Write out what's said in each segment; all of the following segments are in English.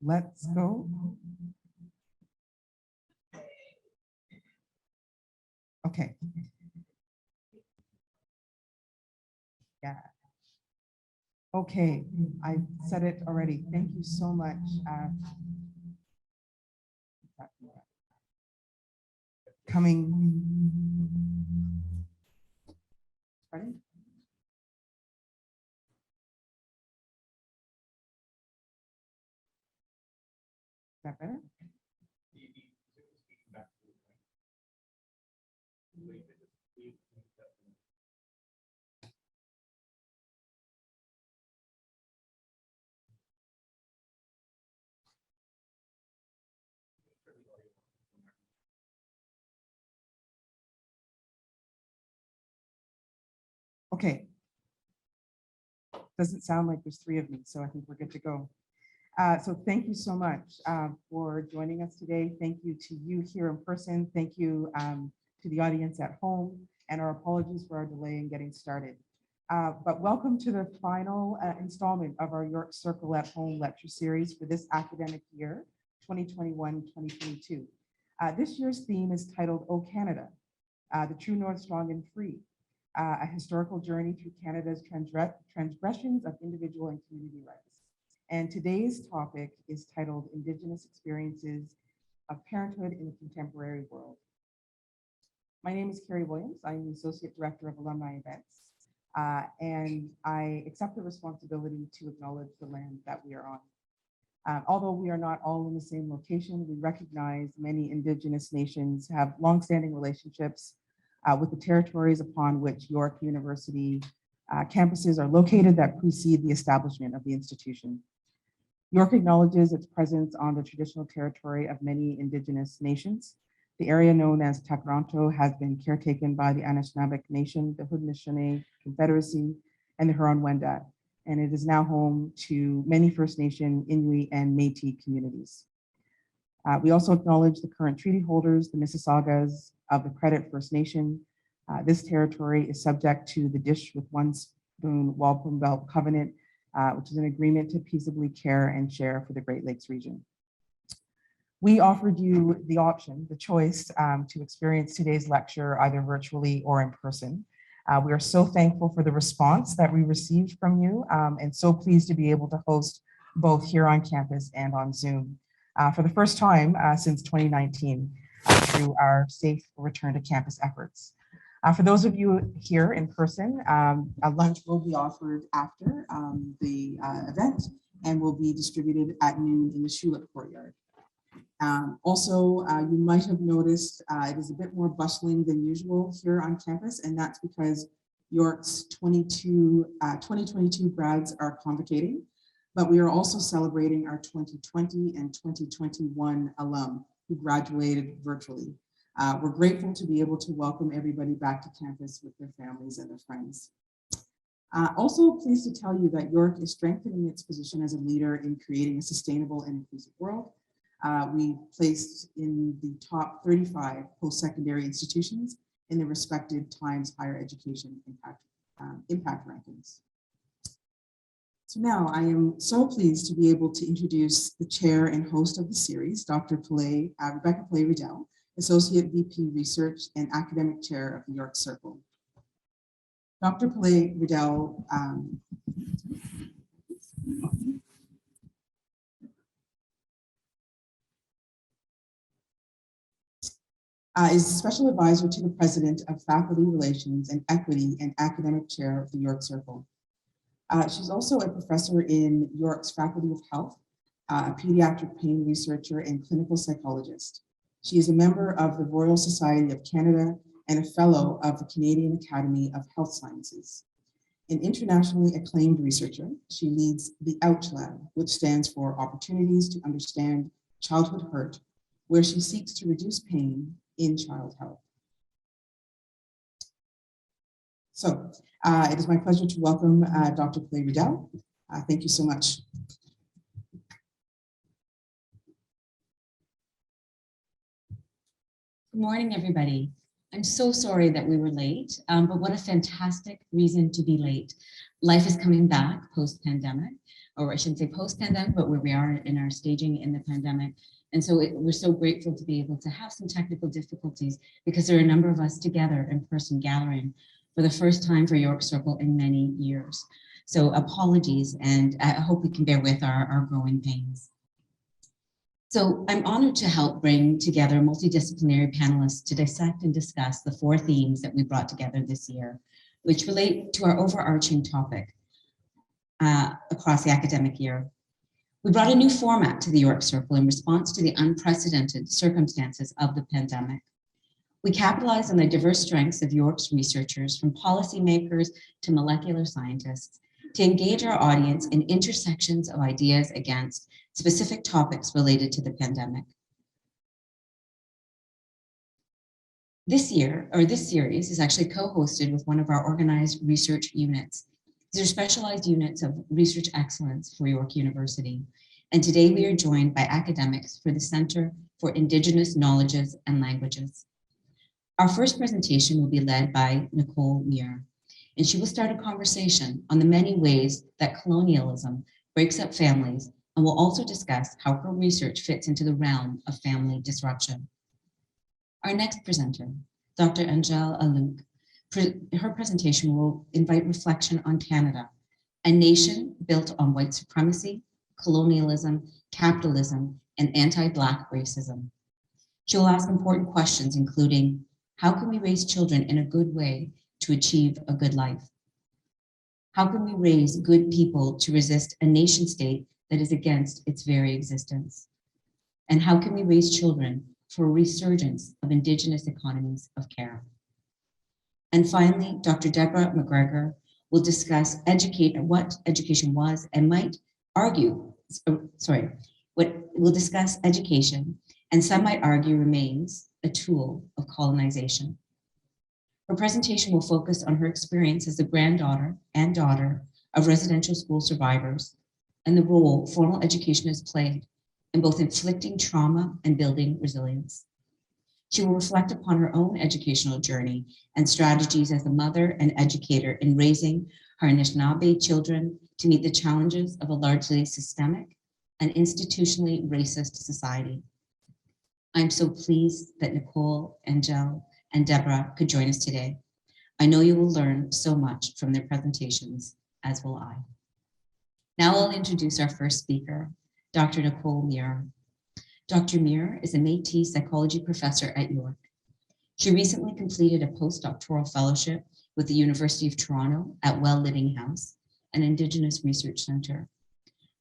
Let's go. Okay. Yeah. Okay, I said it already. Thank you so much. Coming. Ready? Is that better? Okay. Doesn't sound like there's three of me, so I think we're good to go. So thank you so much for joining us today. Thank you to you here in person. Thank you to the audience at home, and our apologies for our delay in getting started. But welcome to the final installment of our York Circle at Home lecture series for this academic year, 2021-2022. This year's theme is titled, "O Canada, the True North, Strong and Free, a historical journey through Canada's transgressions of individual and community rights." And today's topic is titled Indigenous Experiences of Parenthood in the Contemporary World. My name is Carrie Williams. I'm the Associate Director of Alumni Events, and I accept the responsibility to acknowledge the land that we are on. Although we are not all in the same location, we recognize many Indigenous nations have longstanding relationships with the territories upon which York University campuses are located that precede the establishment of the institution. York acknowledges its presence on the traditional territory of many Indigenous nations. The area known as Takranto has been caretaken by the Anishinaabe Nation, the Haudenosaunee Confederacy, and the Huron-Wendat, and it is now home to many First Nation, Inuit, and Métis communities. We also acknowledge the current treaty holders, the Mississaugas of the Credit First Nation. This territory is subject to the Dish with One Spoon Wampum Belt Covenant, which is an agreement to peaceably care and share for the Great Lakes region. We offered you the option, the choice to experience today's lecture either virtually or in person. We are so thankful for the response that we received from you and so pleased to be able to host both here on campus and on Zoom for the first time since 2019 through our safe return to campus efforts. For those of you here in person, a lunch will be offered after the event and will be distributed at noon in the Schulich courtyard. Also, you might have noticed it is a bit more bustling than usual here on campus, and that's because York's 2022 grads are convocating, but we are also celebrating our 2020 and 2021 alum who graduated virtually. We're grateful to be able to welcome everybody back to campus with their families and their friends. Also pleased to tell you that York is strengthening its position as a leader in creating a sustainable and inclusive world. We placed in the top 35 post-secondary institutions in the respected Times Higher Education impact rankings. So now I am so pleased to be able to introduce the chair and host of the series, Dr. Rebecca Pillai Riddell, Associate VP Research and Academic Chair of the York Circle. Dr. Pillai Riddell is Special Advisor to the President of Faculty Relations and Equity and Academic Chair of the York Circle. She's also a professor in York's Faculty of Health, a pediatric pain researcher and clinical psychologist. She is a member of the Royal Society of Canada and a fellow of the Canadian Academy of Health Sciences. An internationally acclaimed researcher, she leads the OUCH Lab, which stands for Opportunities to Understand Childhood Hurt, where she seeks to reduce pain in child health. So it is my pleasure to welcome Dr. Pillai Riddell. Thank you so much. Good morning, everybody. I'm so sorry that we were late, but what a fantastic reason to be late. Life is coming back post-pandemic, or I shouldn't say post-pandemic, but where we are in our staging in the pandemic. And so we're so grateful to be able to have some technical difficulties because there are a number of us together in person gathering for the first time for York Circle in many years. So apologies, and I hope we can bear with our growing pains. So I'm honored to help bring together multidisciplinary panelists to dissect and discuss the 4 themes that we brought together this year, which relate to our overarching topic across the academic year. We brought a new format to the York Circle in response to the unprecedented circumstances of the pandemic. We capitalized on the diverse strengths of York's researchers, from policymakers to molecular scientists, to engage our audience in intersections of ideas against specific topics related to the pandemic. This series is actually co-hosted with one of our organized research units. These are specialized units of research excellence for York University. And today we are joined by academics for the Center for Indigenous Knowledges and Languages. Our first presentation will be led by Nicole Muir, and she will start a conversation on the many ways that colonialism breaks up families, and will also discuss how her research fits into the realm of family disruption. Our next presenter, Dr. Angèle Alouk, her presentation will invite reflection on Canada, a nation built on white supremacy, colonialism, capitalism, and anti-Black racism. She will ask important questions, including, how can we raise children in a good way to achieve a good life? How can we raise good people to resist a nation state that is against its very existence? And how can we raise children for a resurgence of Indigenous economies of care? And finally, Dr. Deborah McGregor will discuss what education was and might argue, we'll discuss education, and some might argue remains a tool of colonization. Her presentation will focus on her experience as the granddaughter and daughter of residential school survivors and the role formal education has played in both inflicting trauma and building resilience. She will reflect upon her own educational journey and strategies as a mother and educator in raising her Anishinaabe children to meet the challenges of a largely systemic and institutionally racist society. I'm so pleased that Nicole, Angèle, and Deborah could join us today. I know you will learn so much from their presentations, as will I. Now I'll introduce our first speaker, Dr. Nicole Muir. Dr. Muir is a Métis psychology professor at York. She recently completed a postdoctoral fellowship with the University of Toronto at Well Living House, an Indigenous research center.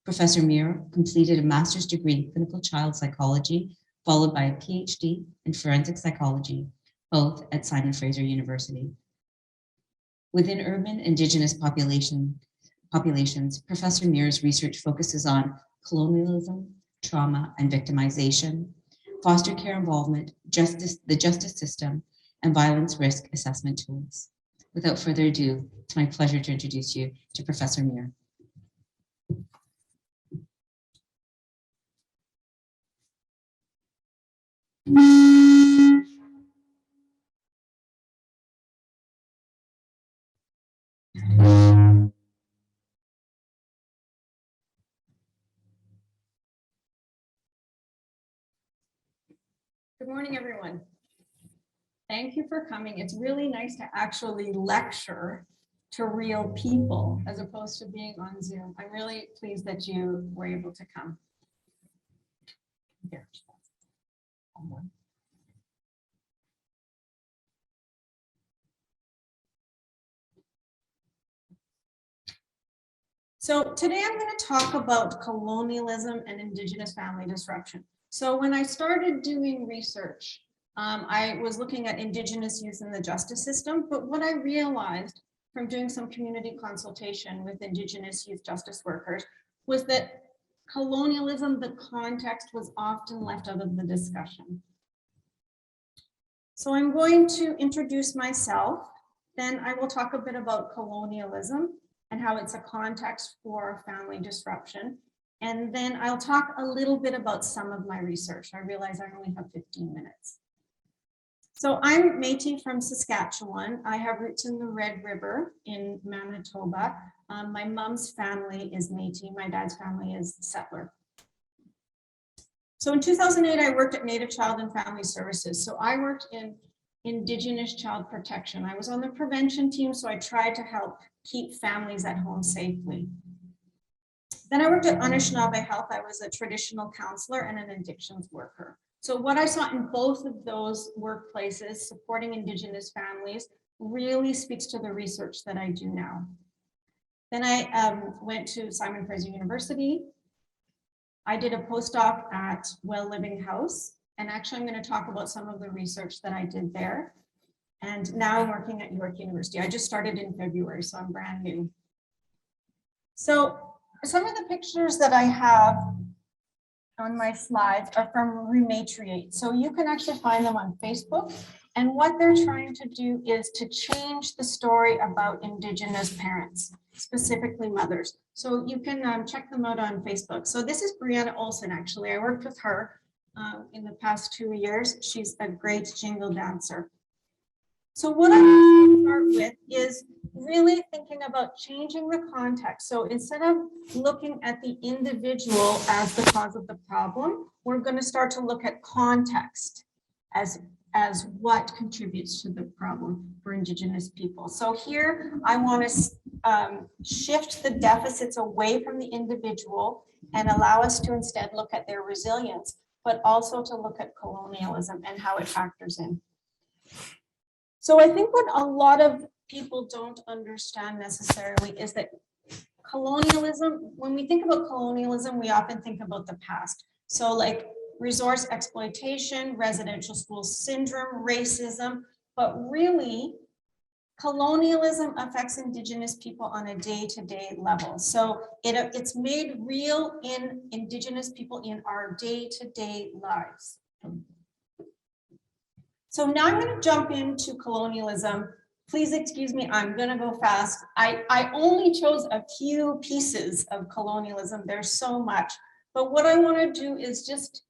Professor Muir completed a master's degree in clinical child psychology, followed by a PhD in forensic psychology, both at Simon Fraser University. Within urban Indigenous populations, Professor Muir's research focuses on colonialism, trauma and victimization, foster care involvement, the justice system, and violence risk assessment tools. Without further ado, it's my pleasure to introduce you to Professor Muir. Good morning, everyone. Thank you for coming. It's really nice to actually lecture to real people as opposed to being on Zoom. I'm really pleased that you were able to come. Here. So today I'm going to talk about colonialism and Indigenous family disruption. So when I started doing research, I was looking at Indigenous youth in the justice system, but what I realized from doing some community consultation with Indigenous youth justice workers was that colonialism, the context, was often left out of the discussion. So I'm going to introduce myself, then I will talk a bit about colonialism and how it's a context for family disruption. And then I'll talk a little bit about some of my research. I realize I only have 15 minutes. So I'm Métis from Saskatchewan. I have roots in the Red River in Manitoba. My mom's family is Métis. My dad's family is settler. So in 2008, I worked at Native Child and Family Services. So I worked in Indigenous child protection. I was on the prevention team, so I tried to help keep families at home safely. Then I worked at Anishinaabe Health. I was a traditional counselor and an addictions worker. So what I saw in both of those workplaces, supporting Indigenous families, really speaks to the research that I do now. Then I went to Simon Fraser University. I did a postdoc at Well Living House, and actually I'm going to talk about some of the research that I did there. And now I'm working at York University. I just started in February, so I'm brand new. So some of the pictures that I have on my slides are from Rematriate. So you can actually find them on Facebook. And what they're trying to do is to change the story about Indigenous parents, specifically mothers. So you can check them out on Facebook. So this is Brianna Olson, actually. I worked with her in the past 2 years. She's a great jingle dancer. So what I'm going to start with is really thinking about changing the context. So instead of looking at the individual as the cause of the problem, we're going to start to look at context as what contributes to the problem for Indigenous people. So here I want to shift the deficits away from the individual and allow us to instead look at their resilience, but also to look at colonialism and how it factors in. So I think what a lot of people don't understand necessarily is that colonialism, when we think about colonialism, we often think about the past. So like resource exploitation, residential school syndrome, racism, but really colonialism affects Indigenous people on a day-to-day level. So it's made real in Indigenous people in our day-to-day lives. So now I'm going to jump into colonialism. Please excuse me, I'm going to go fast. I only chose a few pieces of colonialism. There's so much. But what I want to do is just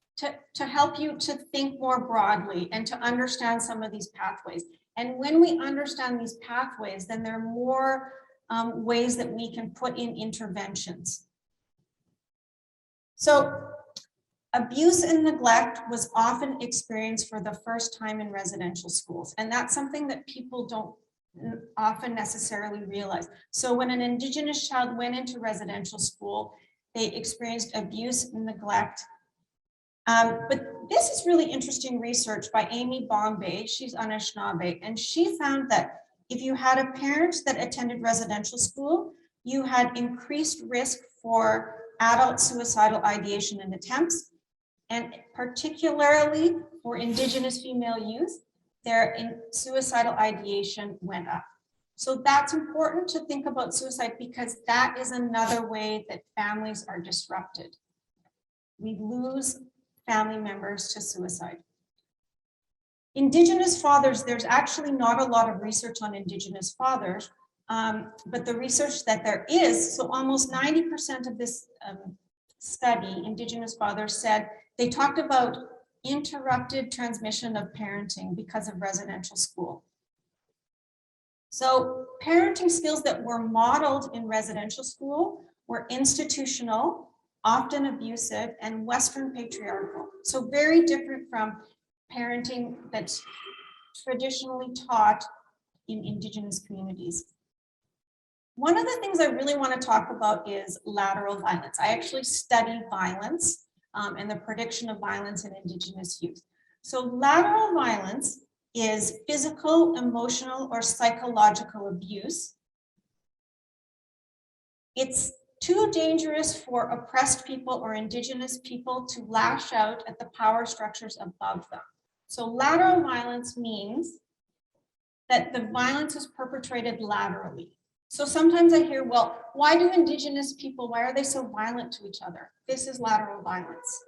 to help you to think more broadly and to understand some of these pathways. And when we understand these pathways, then there are more ways that we can put in interventions. So abuse and neglect was often experienced for the first time in residential schools. And that's something that people don't often necessarily realize. So when an Indigenous child went into residential school, they experienced abuse and neglect. But this is really interesting research by Amy Bombay. She's Anishinaabe, and she found that if you had a parent that attended residential school, you had increased risk for adult suicidal ideation and attempts, and particularly for Indigenous female youth, their suicidal ideation went up. So that's important to think about suicide because that is another way that families are disrupted. We lose family members to suicide. Indigenous fathers, there's actually not a lot of research on Indigenous fathers, but the research that there is, so almost 90% of this study, Indigenous fathers said, they talked about interrupted transmission of parenting because of residential school. So parenting skills that were modeled in residential school were institutional, often abusive, and Western patriarchal. So very different from parenting that's traditionally taught in Indigenous communities. One of the things I really want to talk about is lateral violence. I actually study violence and the prediction of violence in Indigenous youth. So lateral violence is physical, emotional, or psychological abuse. It's too dangerous for oppressed people or Indigenous people to lash out at the power structures above them. So lateral violence means that the violence is perpetrated laterally. So sometimes I hear, well, why do Indigenous people, why are they so violent to each other? This is lateral violence.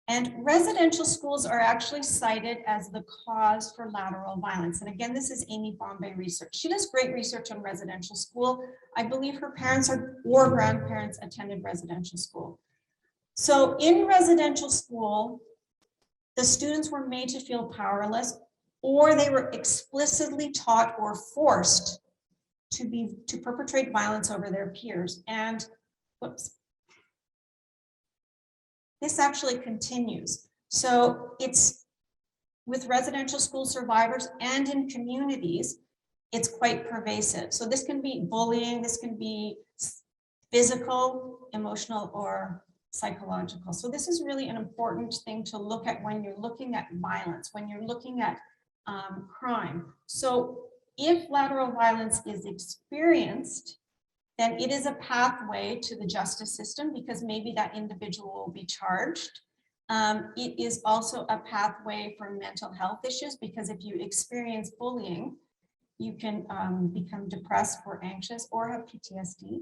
And residential schools are actually cited as the cause for lateral violence. And again, this is Amy Bombay research. She does great research on residential school. I believe her parents or grandparents attended residential school. So in residential school, the students were made to feel powerless, or they were explicitly taught or forced to perpetrate violence over their peers. And whoops, this actually continues. So it's with residential school survivors and in communities, it's quite pervasive. So this can be bullying, this can be physical, emotional, or psychological. So this is really an important thing to look at when you're looking at violence, when you're looking at crime. So if lateral violence is experienced, then it is a pathway to the justice system because maybe that individual will be charged. It is also a pathway for mental health issues because if you experience bullying, you can become depressed or anxious or have PTSD.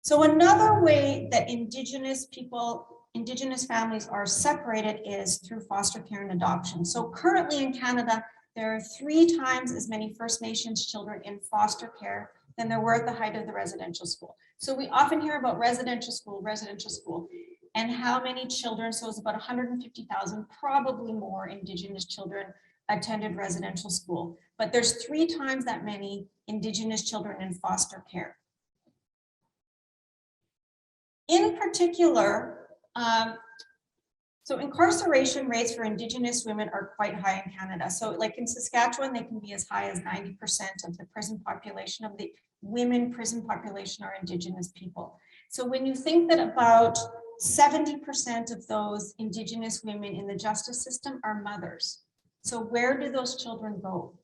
So another way that Indigenous families are separated is through foster care and adoption. So currently in Canada, there are 3 times as many First Nations children in foster care than there were at the height of the residential school. So we often hear about residential school, and how many children, so it's about 150,000, probably more Indigenous children attended residential school. But there's 3 times that many Indigenous children in foster care. In particular, so incarceration rates for Indigenous women are quite high in Canada. So like in Saskatchewan, they can be as high as 90% of the prison population, of the women prison population are Indigenous people. So when you think that about 70% of those Indigenous women in the justice system are mothers. So where do those children go?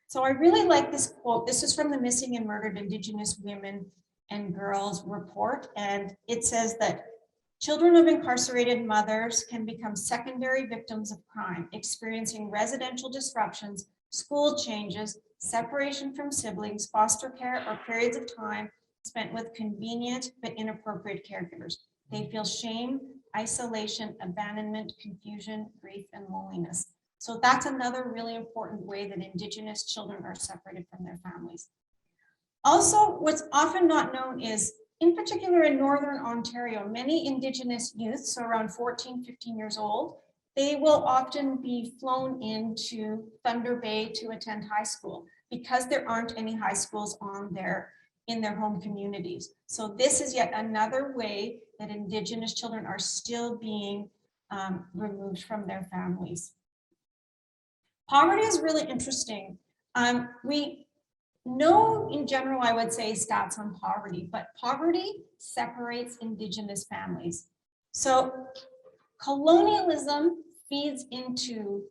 So I really like this quote. This is from the Missing and Murdered Indigenous Women and Girls report. And it says that children of incarcerated mothers can become secondary victims of crime, experiencing residential disruptions, school changes, separation from siblings, foster care, or periods of time spent with convenient but inappropriate caregivers. They feel shame, isolation, abandonment, confusion, grief, and loneliness. So that's another really important way that Indigenous children are separated from their families. Also, what's often not known is, in particular in Northern Ontario, many Indigenous youths, so around 14, 15 years old, they will often be flown into Thunder Bay to attend high school because there aren't any high schools in their home communities. So this is yet another way that Indigenous children are still being removed from their families. Poverty is really interesting. We know in general, I would say, stats on poverty, but poverty separates Indigenous families. So colonialism feeds into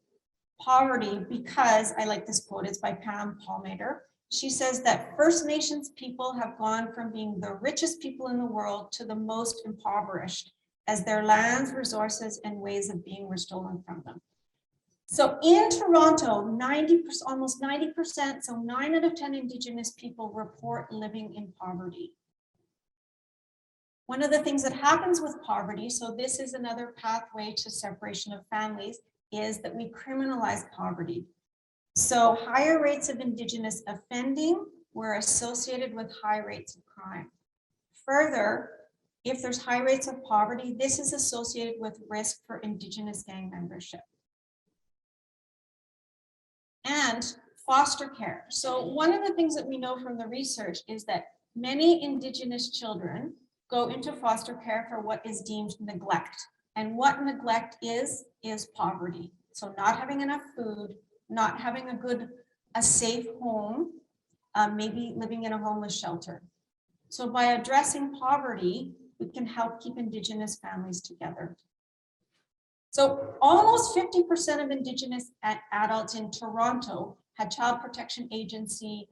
poverty because, I like this quote, it's by Pam Palmater. She says that First Nations people have gone from being the richest people in the world to the most impoverished as their lands, resources, and ways of being were stolen from them. So in Toronto, almost 90%, so 9 out of 10 Indigenous people report living in poverty. One of the things that happens with poverty, so this is another pathway to separation of families, is that we criminalize poverty. So higher rates of Indigenous offending were associated with high rates of crime. Further, if there's high rates of poverty, this is associated with risk for Indigenous gang membership. And foster care. So one of the things that we know from the research is that many Indigenous children go into foster care for what is deemed neglect. And what neglect is poverty. So not having enough food, not having a safe home, maybe living in a homeless shelter. So by addressing poverty, we can help keep Indigenous families together. So almost 50% of Indigenous adults in Toronto had Child Protection Agency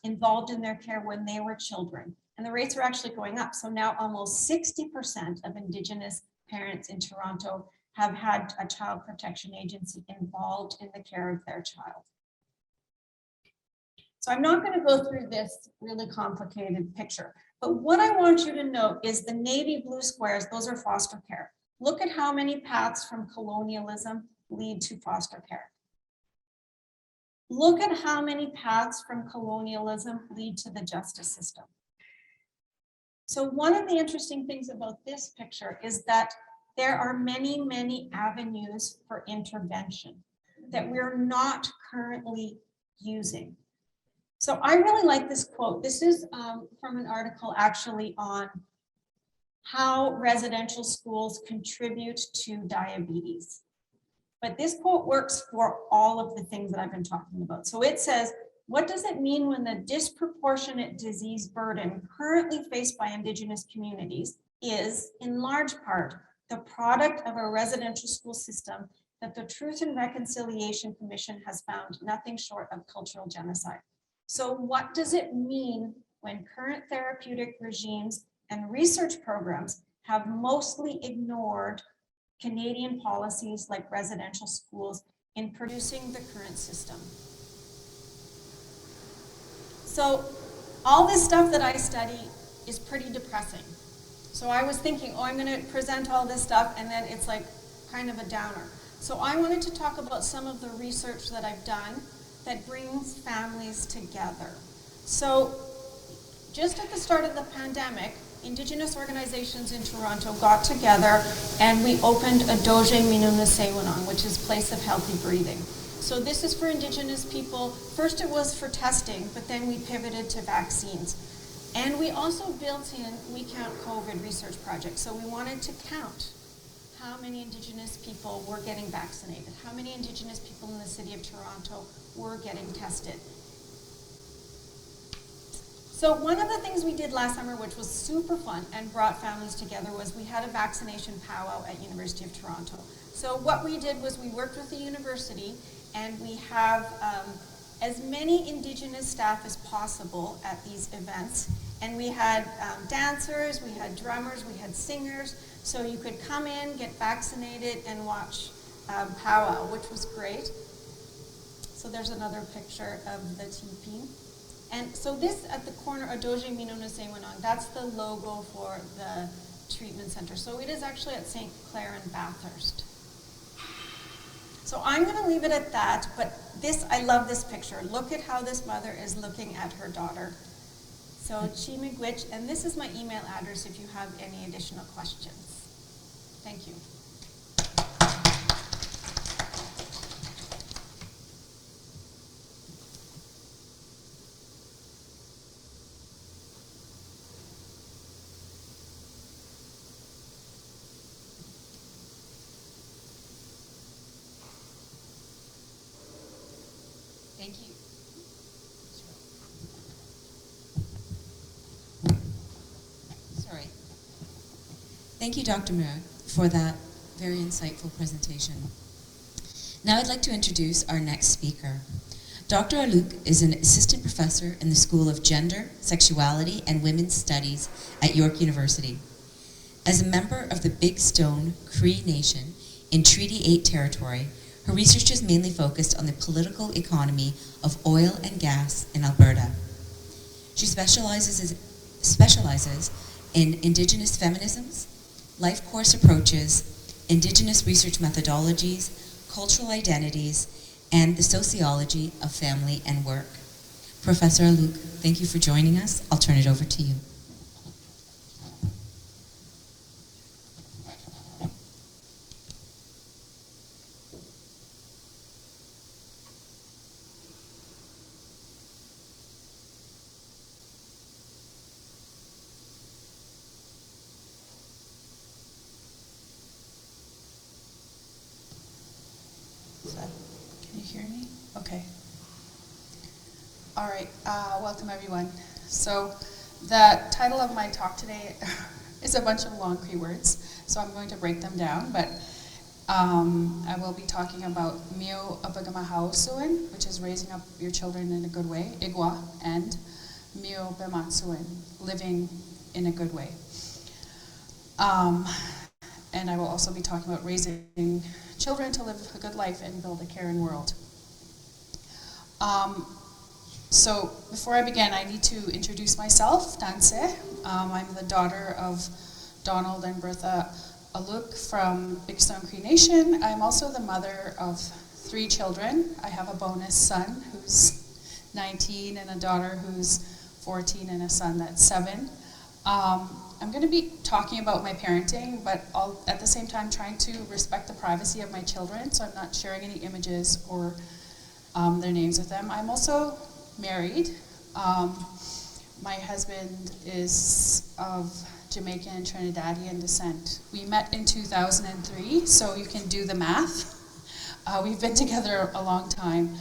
involved in their care when they were children. And the rates are actually going up. So now almost 60% of Indigenous parents in Toronto have had a Child Protection Agency involved in the care of their child. So I'm not going to go through this really complicated picture, but what I want you to note is the navy blue squares, those are foster care. Look at how many paths from colonialism lead to foster care. Look at how many paths from colonialism lead to the justice system. So one of the interesting things about this picture is that there are many, many avenues for intervention that we're not currently using. So I really like this quote. This is from an article actually on how residential schools contribute to diabetes. But this quote works for all of the things that I've been talking about. So it says, what does it mean when the disproportionate disease burden currently faced by Indigenous communities is, in large part, the product of a residential school system that the Truth and Reconciliation Commission has found nothing short of cultural genocide? So what does it mean when current therapeutic regimes and research programs have mostly ignored Canadian policies like residential schools in producing the current system? So all this stuff that I study is pretty depressing. So I was thinking, oh, I'm going to present all this stuff, and then it's like kind of a downer. So I wanted to talk about some of the research that I've done that brings families together. So just at the start of the pandemic, Indigenous organizations in Toronto got together and we opened a Doje Minuna Sewanang, which is place of healthy breathing. So this is for Indigenous people. First it was for testing, but then we pivoted to vaccines. And we also built in We Count COVID research project. So we wanted to count how many Indigenous people were getting vaccinated, how many Indigenous people in the city of Toronto were getting tested. So one of the things we did last summer, which was super fun and brought families together, was we had a vaccination powwow at University of Toronto. So what we did was we worked with the university, and we have as many Indigenous staff as possible at these events. And we had dancers, we had drummers, we had singers. So you could come in, get vaccinated, and watch powwow, which was great. So there's another picture of the teepee. And so this at the corner of Doje Minuna Sewanang, that's the logo for the treatment center. So it is actually at St. Clair and Bathurst. So I'm going to leave it at that, but this, I love this picture. Look at how this mother is looking at her daughter. So Chimigwich, and this is my email address if you have any additional questions. Thank you. Thank you. Sorry. Thank you, Dr. Muir, for that very insightful presentation. Now I'd like to introduce our next speaker. Dr. Aluk is an assistant professor in the School of Gender, Sexuality, and Women's Studies at York University. As a member of the Big Stone Cree Nation in Treaty 8 territory, her research is mainly focused on the political economy of oil and gas in Alberta. She specializes in Indigenous feminisms, life course approaches, Indigenous research methodologies, cultural identities, and the sociology of family and work. Professor Aluk, thank you for joining us. I'll turn it over to you. Can you hear me? Okay. All right, welcome everyone. So the title of my talk today is a bunch of long Cree words, so I'm going to break them down, but I will be talking about Mio Abagamahausuin, which is raising up your children in a good way, Igwa, and Mio Bematsuin, living in a good way. And I will also be talking about raising children to live a good life and build a caring world. So before I begin, I need to introduce myself, Danse. I'm the daughter of Donald and Bertha Aluk from Big Stone Cree Nation. I'm also the mother of 3 children. I have a bonus son who's 19 and a daughter who's 14 and a son that's 7. I'm going to be talking about my parenting, but I'll at the same time trying to respect the privacy of my children, so I'm not sharing any images or their names with them. I'm also married. My husband is of Jamaican and Trinidadian descent. We met in 2003, so you can do the math. We've been together a long time.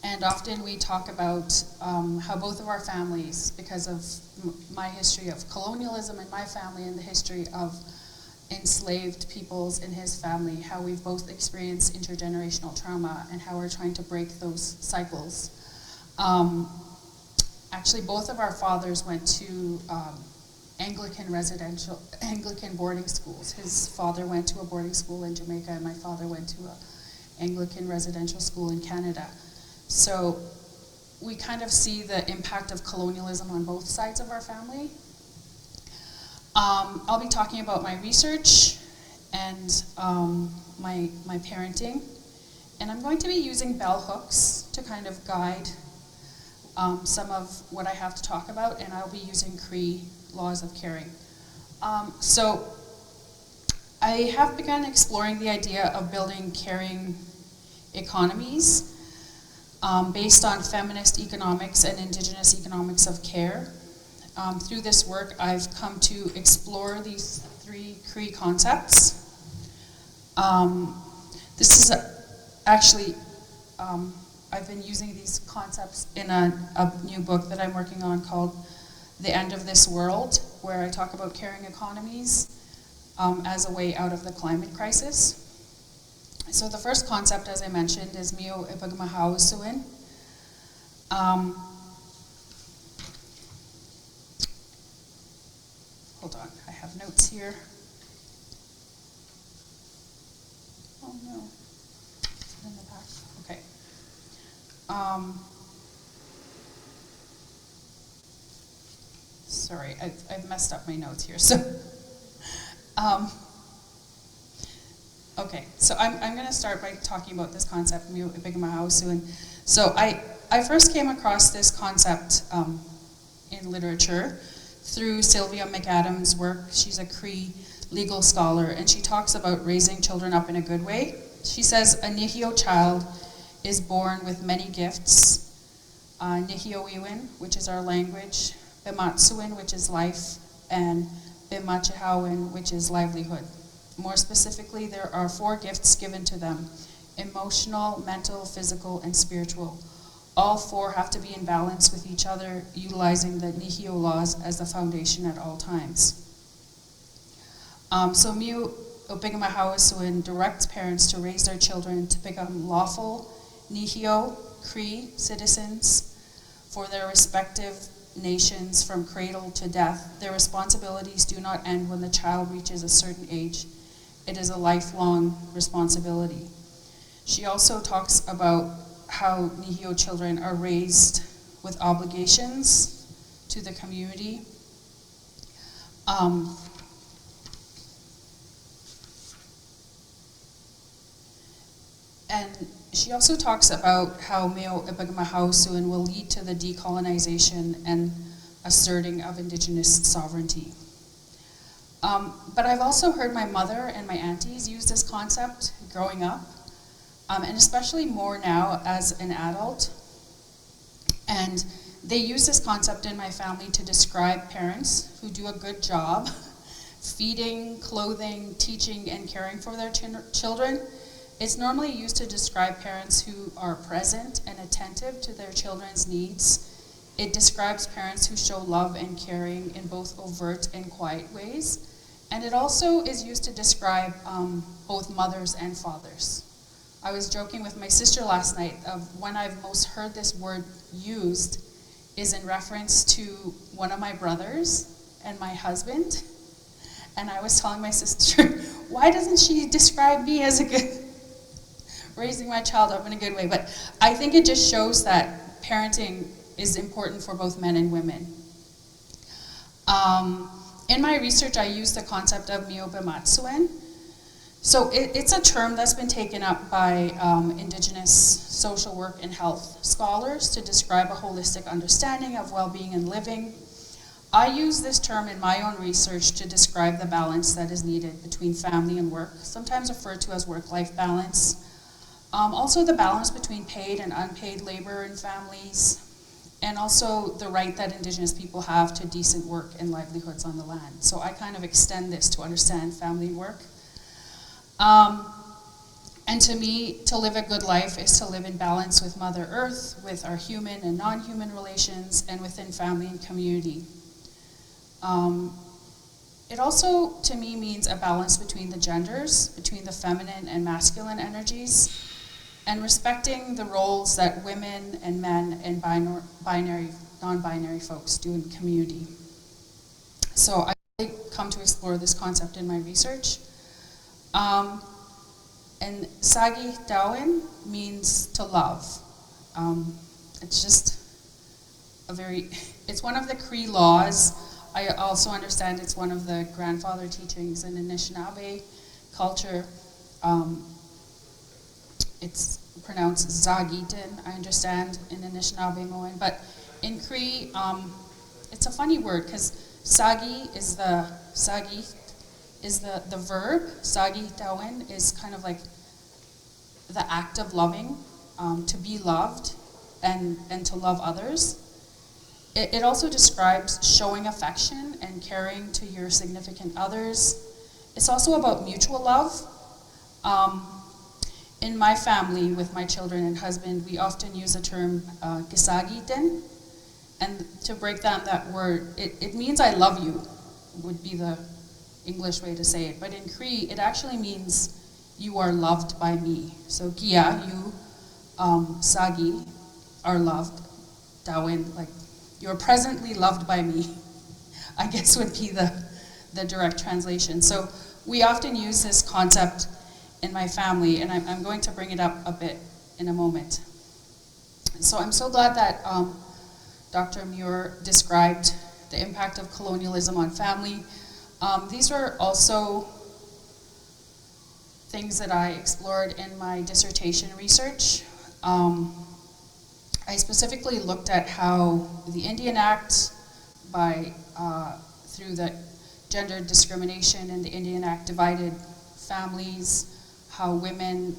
And often we talk about how both of our families, because of my history of colonialism in my family and the history of enslaved peoples in his family, how we've both experienced intergenerational trauma and how we're trying to break those cycles. Actually, both of our fathers went to Anglican boarding schools. His father went to a boarding school in Jamaica, and my father went to an Anglican residential school in Canada. So we kind of see the impact of colonialism on both sides of our family. I'll be talking about my research and my parenting, and I'm going to be using bell hooks to kind of guide some of what I have to talk about, and I'll be using Cree laws of caring. So I have begun exploring the idea of building caring economies based on feminist economics and Indigenous economics of care. Through this work, I've come to explore these three Cree concepts. This is actually, I've been using these concepts in a new book that I'm working on called The End of This World, where I talk about caring economies as a way out of the climate crisis. So the first concept, as I mentioned, is Mio Ipagmahawasuin. Hold on, I have notes here. Oh no, is it in the back? Okay. Sorry, I've messed up my notes here. So, okay, so I'm going to start by talking about this concept, Mio Ipagmahawasuin. So I first came across this concept in literature through Sylvia McAdams' work. She's a Cree legal scholar, and she talks about raising children up in a good way. She says a Nihio child is born with many gifts. Nihioiwin, which is our language, Bimatsuin, which is life, and Bimachahawin, which is livelihood. More specifically, there are 4 gifts given to them: emotional, mental, physical, and spiritual. All 4 have to be in balance with each other, utilizing the Nihio laws as the foundation at all times. So Mio Ipagmahawasuin directs parents to raise their children to become lawful Nihio Cree citizens for their respective nations from cradle to death. Their responsibilities do not end when the child reaches a certain age. It is a lifelong responsibility. She also talks about how Nihio children are raised with obligations to the community. And she also talks about how Mio Ipagmahawasuin will lead to the decolonization and asserting of Indigenous sovereignty. But I've also heard my mother and my aunties use this concept growing up, and especially more now as an adult. And they use this concept in my family to describe parents who do a good job feeding, clothing, teaching, and caring for their children. It's normally used to describe parents who are present and attentive to their children's needs. It describes parents who show love and caring in both overt and quiet ways. And it also is used to describe both mothers and fathers. I was joking with my sister last night of when I've most heard this word used is in reference to one of my brothers and my husband. And I was telling my sister, why doesn't she describe me as a good, raising my child up in a good way? But I think it just shows that parenting is important for both men and women. In my research, I used the concept of Mio Bimatsuin. So it's a term that's been taken up by Indigenous social work and health scholars to describe a holistic understanding of well-being and living. I use this term in my own research to describe the balance that is needed between family and work, sometimes referred to as work-life balance. Also the balance between paid and unpaid labor in families, and also the right that Indigenous people have to decent work and livelihoods on the land. So I kind of extend this to understand family and work. And to me, to live a good life is to live in balance with Mother Earth, with our human and non-human relations, and within family and community. It also, to me, means a balance between the genders, between the feminine and masculine energies, and respecting the roles that women and men and non-binary folks do in community. So I really come to explore this concept in my research. And Sagi Dawin means to love. It's just it's one of the Cree laws. I also understand it's one of the grandfather teachings in Anishinaabe culture. It's pronounced Zagitin, I understand, in Anishinaabe-Moan. But in Cree, it's a funny word because Sagi is the verb. Sagi Dawin is kind of like the act of loving, to be loved and to love others. It also describes showing affection and caring to your significant others. It's also about mutual love. In my family, with my children and husband, we often use the term gisagiten. And to break down that word, it means I love you, would be the English way to say it. But in Cree, it actually means you are loved by me. So gia, you, sagi, are loved. Dawin, like, you're presently loved by me, I guess would be the direct translation. So we often use this concept in my family, and I'm going to bring it up a bit in a moment. So I'm so glad that Dr. Muir described the impact of colonialism on family. These were also things that I explored in my dissertation research. I specifically looked at how the Indian Act, through the gender discrimination in the Indian Act, divided families, how women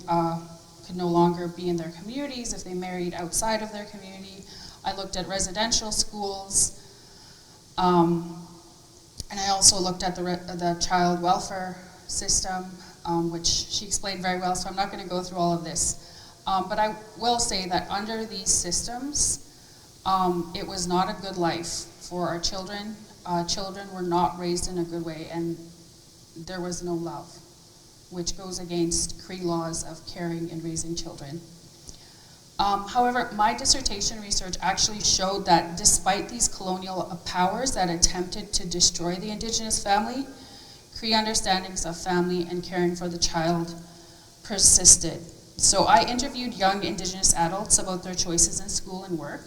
could no longer be in their communities if they married outside of their community. I looked at residential schools, and I also looked at the child welfare system, which she explained very well, so I'm not going to go through all of this. But I will say that under these systems, it was not a good life for our children. Children were not raised in a good way, and there was no love, which goes against Cree laws of caring and raising children. However, my dissertation research actually showed that despite these colonial powers that attempted to destroy the Indigenous family, Cree understandings of family and caring for the child persisted. So I interviewed young Indigenous adults about their choices in school and work,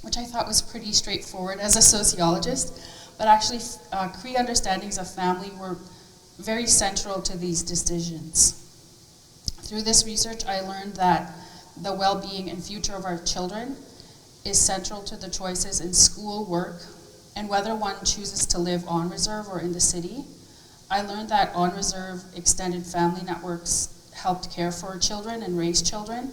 which I thought was pretty straightforward as a sociologist, but actually Cree understandings of family were very central to these decisions. Through this research, I learned that the well-being and future of our children is central to the choices in school, work, and whether one chooses to live on reserve or in the city. I learned that on reserve extended family networks helped care for children and raise children.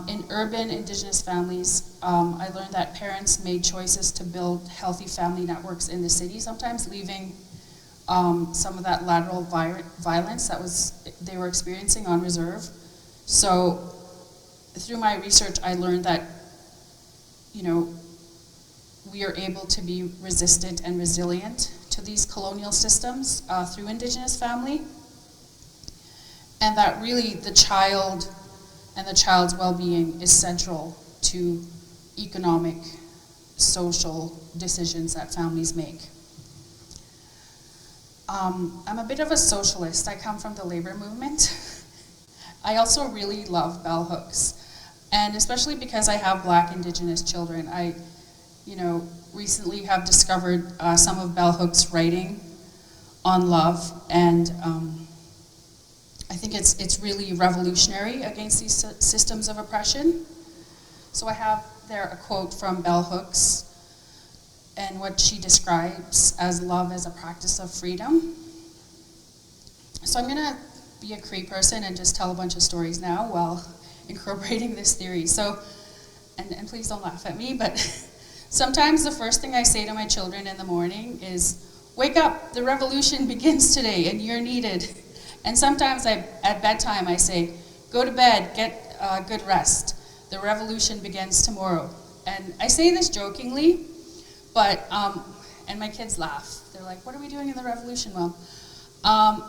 In urban Indigenous families, I learned that parents made choices to build healthy family networks in the city, sometimes leaving some of that lateral violence that they were experiencing on reserve. So through my research, I learned that, we are able to be resistant and resilient to these colonial systems through Indigenous family, and that really the child and the child's well-being is central to economic, social decisions that families make. I'm a bit of a socialist. I come from the labor movement. I also really love bell hooks, and especially because I have Black Indigenous children. I, recently have discovered some of bell hooks' writing on love, and I think it's really revolutionary against these systems of oppression. So I have there a quote from bell hooks. and what she describes as love as a practice of freedom. So I'm gonna be a Cree person and just tell a bunch of stories now while incorporating this theory. So, and please don't laugh at me, but sometimes the first thing I say to my children in the morning is, wake up, the revolution begins today and you're needed. And sometimes at bedtime I say, go to bed, get good rest. The revolution begins tomorrow. And I say this jokingly, but, and my kids laugh. They're like, what are we doing in the revolution, Mom?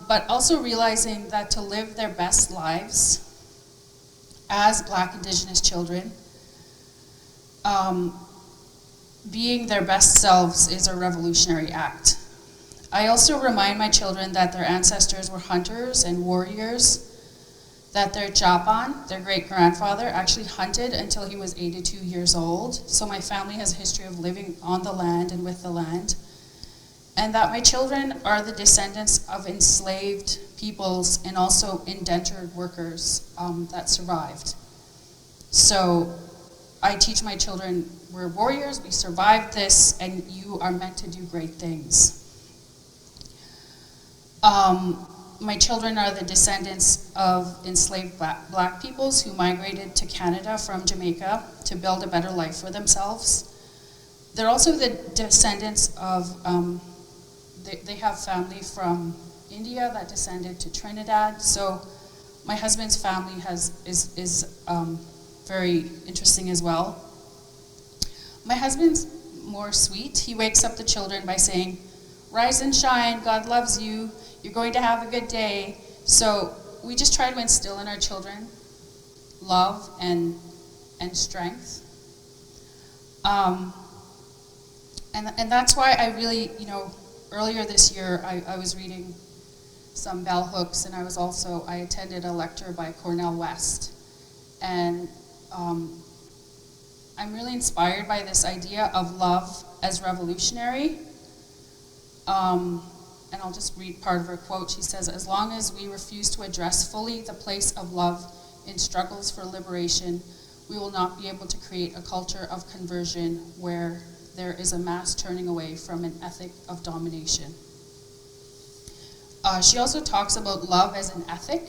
But also realizing that to live their best lives as Black Indigenous children, being their best selves is a revolutionary act. I also remind my children that their ancestors were hunters and warriors, that their Japan, their great-grandfather, actually hunted until he was 82 years old. So my family has a history of living on the land and with the land. And that my children are the descendants of enslaved peoples and also indentured workers that survived. So I teach my children, we're warriors, we survived this, and you are meant to do great things. My children are the descendants of enslaved Black peoples who migrated to Canada from Jamaica to build a better life for themselves. They're also the descendants of, they have family from India that descended to Trinidad. So my husband's family is very interesting as well. My husband's more sweet. He wakes up the children by saying, rise and shine, God loves you, you're going to have a good day. So we just try to instill in our children love and strength. And that's why I really, earlier this year I was reading some bell hooks, and I attended a lecture by Cornel West. And I'm really inspired by this idea of love as revolutionary. And I'll just read part of her quote. She says, as long as we refuse to address fully the place of love in struggles for liberation, we will not be able to create a culture of conversion where there is a mass turning away from an ethic of domination. She also talks about love as an ethic.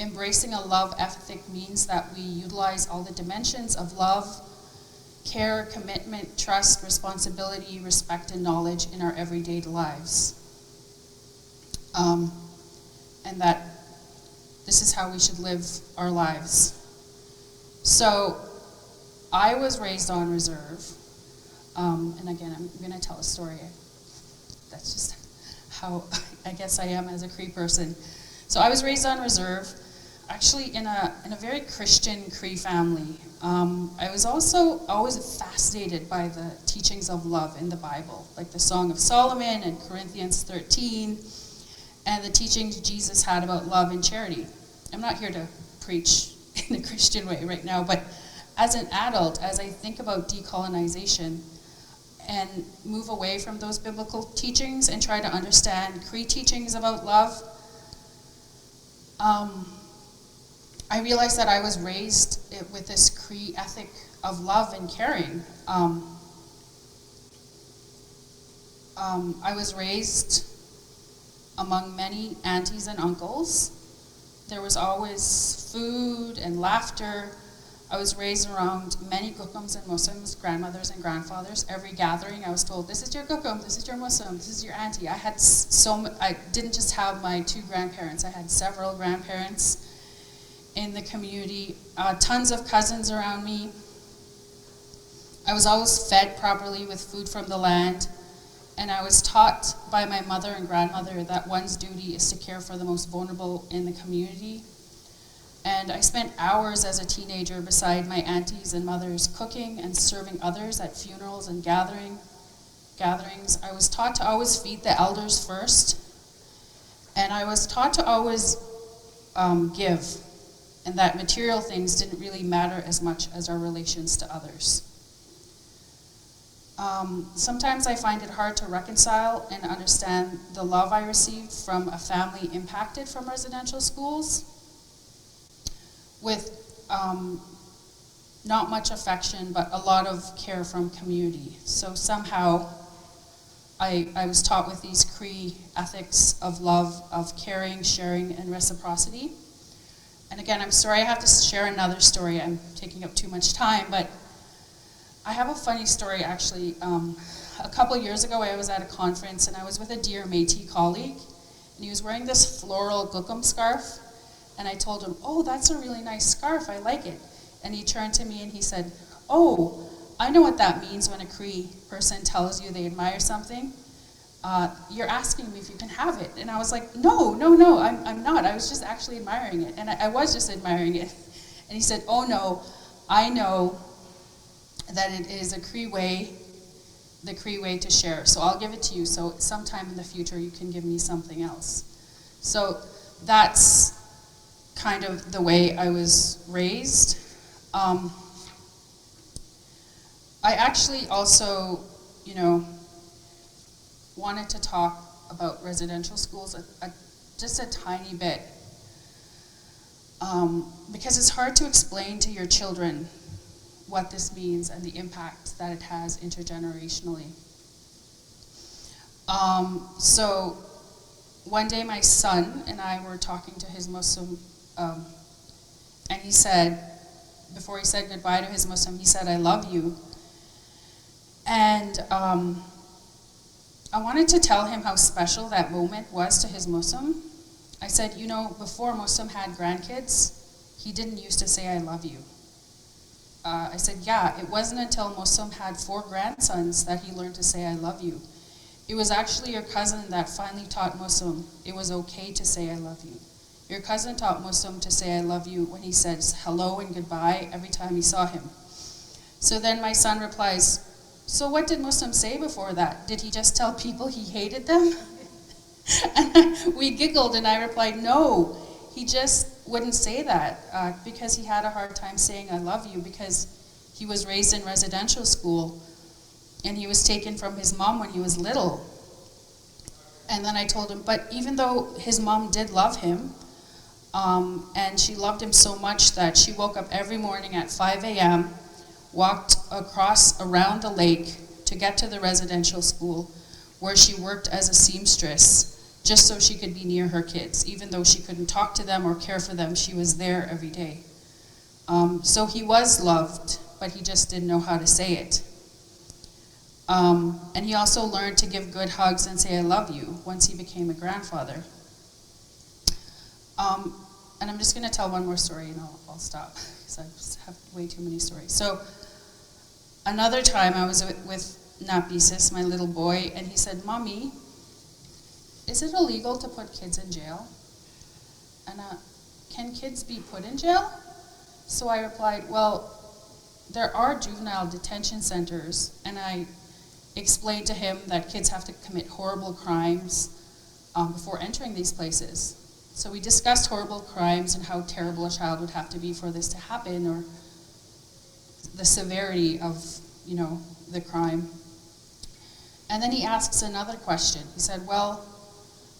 Embracing a love ethic means that we utilize all the dimensions of love, care, commitment, trust, responsibility, respect, and knowledge in our everyday lives. And that this is how we should live our lives. So I was raised on reserve. And again, I'm going to tell a story. That's just how I guess I am as a Cree person. So I was raised on reserve, actually in a very Christian Cree family. I was also always fascinated by the teachings of love in the Bible, like the Song of Solomon and Corinthians 13, and the teachings Jesus had about love and charity. I'm not here to preach in a Christian way right now, but as an adult, as I think about decolonization and move away from those biblical teachings and try to understand Cree teachings about love, I realized that I was raised with this Cree ethic of love and caring. I was raised among many aunties and uncles. There was always food and laughter. I was raised around many Gukums and Muslims, grandmothers and grandfathers. Every gathering I was told, this is your Gukum, this is your Muslim, this is your auntie. I didn't just have my two grandparents, I had several grandparents in the community, tons of cousins around me. I was always fed properly with food from the land, and I was taught by my mother and grandmother that one's duty is to care for the most vulnerable in the community. And I spent hours as a teenager beside my aunties and mothers cooking and serving others at funerals and gatherings. I was taught to always feed the elders first, and I was taught to always give, and that material things didn't really matter as much as our relations to others. Sometimes I find it hard to reconcile and understand the love I received from a family impacted from residential schools with not much affection, but a lot of care from community. So somehow I was taught with these Cree ethics of love, of caring, sharing, and reciprocity. And again, I'm sorry I have to share another story. I'm taking up too much time, but I have a funny story actually. A couple years ago, I was at a conference and I was with a dear Métis colleague, and he was wearing this floral gukum scarf, and I told him, "Oh, that's a really nice scarf, I like it." And he turned to me and he said, "Oh, I know what that means when a Cree person tells you they admire something. You're asking me if you can have it." And I was like, no, I'm not. I was just actually admiring it. And I was just admiring it. And he said, "Oh no, I know that it is a Cree way, the Cree way to share. So I'll give it to you. So sometime in the future you can give me something else." So that's kind of the way I was raised. I actually also, wanted to talk about residential schools just a tiny bit, because it's hard to explain to your children what this means and the impact that it has intergenerationally. So one day my son and I were talking to his Muslim, and he said, before he said goodbye to his Muslim, he said, "I love you." And I wanted to tell him how special that moment was to his Muslim. I said, before Muslim had grandkids, he didn't used to say, "I love you." I said, yeah, it wasn't until Muslim had 4 grandsons that he learned to say, "I love you." It was actually your cousin that finally taught Muslim it was okay to say, "I love you." Your cousin taught Muslim to say, "I love you" when he says hello and goodbye every time he saw him. So then my son replies, "So what did Muslim say before that? Did he just tell people he hated them?" And we giggled and I replied, "No, he just wouldn't say that because he had a hard time saying "I love you" because he was raised in residential school and he was taken from his mom when he was little." And then I told him, but even though his mom did love him, and she loved him so much that she woke up every morning at 5 a.m., walked around the lake to get to the residential school where she worked as a seamstress just so she could be near her kids. Even though she couldn't talk to them or care for them, she was there every day. So he was loved, but he just didn't know how to say it. And he also learned to give good hugs and say "I love you" once he became a grandfather. And I'm just going to tell one more story and I'll stop because I just have way too many stories. So another time I was with Napisis, my little boy, and he said, "Mommy, is it illegal to put kids in jail? And can kids be put in jail?" So I replied, "Well, there are juvenile detention centers," and I explained to him that kids have to commit horrible crimes before entering these places. So we discussed horrible crimes and how terrible a child would have to be for this to happen, or the severity of, the crime. And then he asks another question. He said, "Well,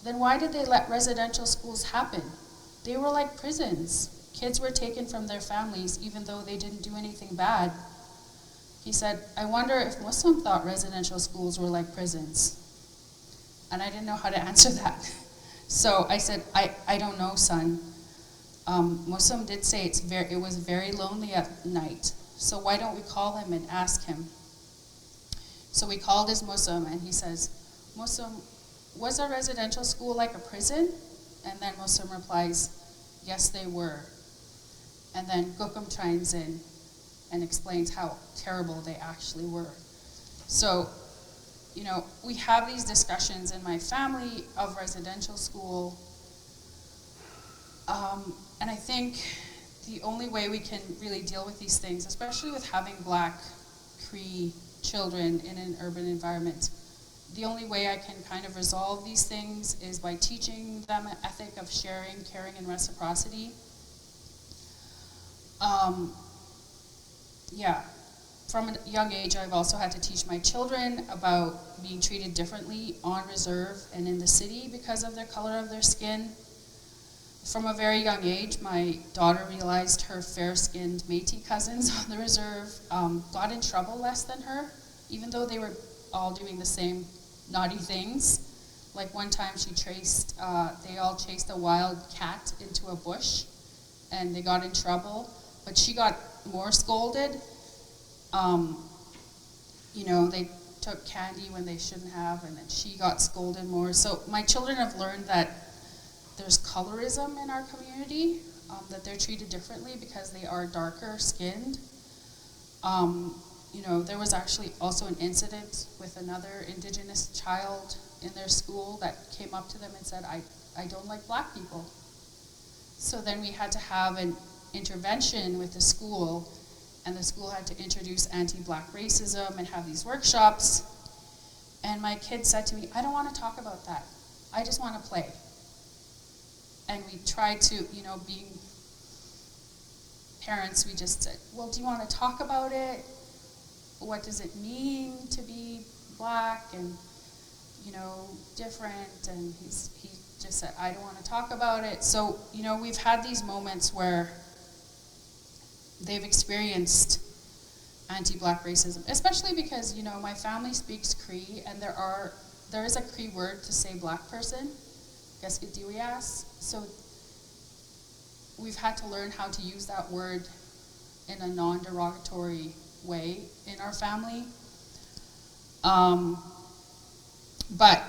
then why did they let residential schools happen? They were like prisons. Kids were taken from their families even though they didn't do anything bad." He said, "I wonder if Muslim thought residential schools were like prisons." And I didn't know how to answer that. So I said, I don't know, son. Muslim did say it was very lonely at night. So why don't we call him and ask him? So we called his Muslim and he says, "Muslim, was a residential school like a prison?" And then Muslim replies, "Yes, they were." And then Gukum chimes in and explains how terrible they actually were. So, we have these discussions in my family of residential school. And I think the only way we can really deal with these things, especially with having Black Cree children in an urban environment, the only way I can kind of resolve these things is by teaching them an ethic of sharing, caring, and reciprocity. From a young age, I've also had to teach my children about being treated differently on reserve and in the city because of their color of their skin. From a very young age, my daughter realized her fair-skinned Métis cousins on the reserve got in trouble less than her, even though they were all doing the same naughty things. Like one time they all chased a wild cat into a bush and they got in trouble, but she got more scolded. They took candy when they shouldn't have, and then she got scolded more. So my children have learned that there's colorism in our community, that they're treated differently because they are darker skinned. There was actually also an incident with another Indigenous child in their school that came up to them and said, I don't like black people. So then we had to have an intervention with the school, and the school had to introduce anti-black racism and have these workshops. And my kid said to me, I don't want to talk about that. I just want to play. And we tried to, being parents, we just said, well, do you want to talk about it? What does it mean to be black and, different? And he just said, I don't want to talk about it. So, we've had these moments where they've experienced anti-black racism, especially because, my family speaks Cree, and there is a Cree word to say black person, Gaskatiwias. So we've had to learn how to use that word in a non-derogatory way in our family. But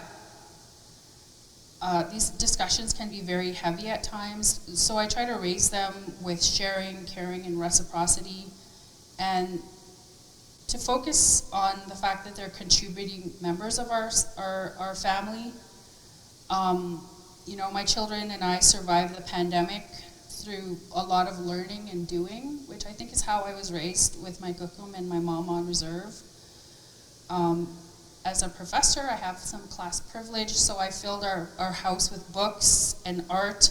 these discussions can be very heavy at times, so I try to raise them with sharing, caring, and reciprocity, and to focus on the fact that they're contributing members of our family. My children and I survived the pandemic through a lot of learning and doing, which I think is how I was raised with my gukum and my mom on reserve. As a professor, I have some class privilege, so I filled our house with books and art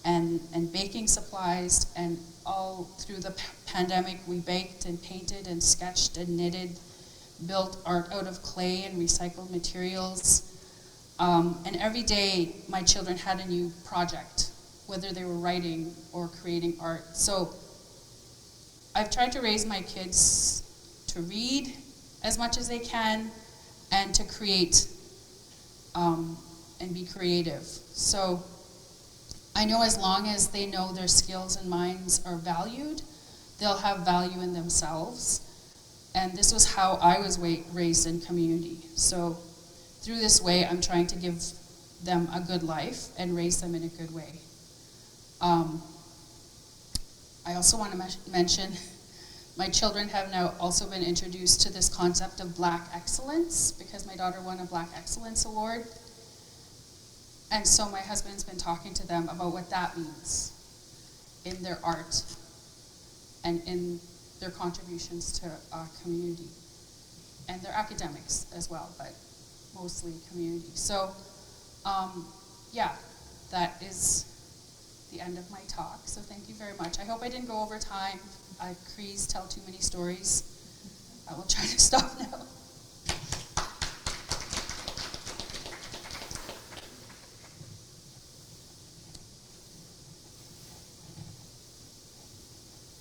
and baking supplies, and all through the pandemic we baked and painted and sketched and knitted, built art out of clay and recycled materials. And every day my children had a new project, whether they were writing or creating art. So I've tried to raise my kids to read as much as they can and to create and be creative. So I know as long as they know their skills and minds are valued, they'll have value in themselves. And this was how I was raised in community. So through this way, I'm trying to give them a good life and raise them in a good way. I also want to mention my children have now also been introduced to this concept of Black excellence, because my daughter won a Black Excellence Award. And so my husband's been talking to them about what that means in their art and in their contributions to our community, and their academics as well, but mostly community. So that is the end of my talk. So thank you very much. I hope I didn't go over time. Crees tell too many stories. I will try to stop now.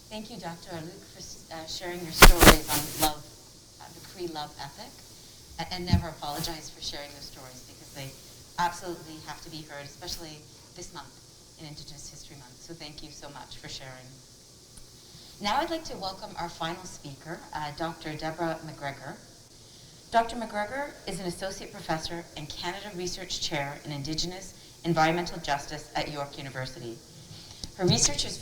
Thank you, Dr. Aluk, for sharing your stories on love, the Cree love ethic, and never apologize for sharing those stories, because they absolutely have to be heard, especially this month in Indigenous History Month. So thank you so much for sharing. Now I'd like to welcome our final speaker, Dr. Deborah McGregor. Dr. McGregor is an Associate Professor and Canada Research Chair in Indigenous Environmental Justice at York University. Her research has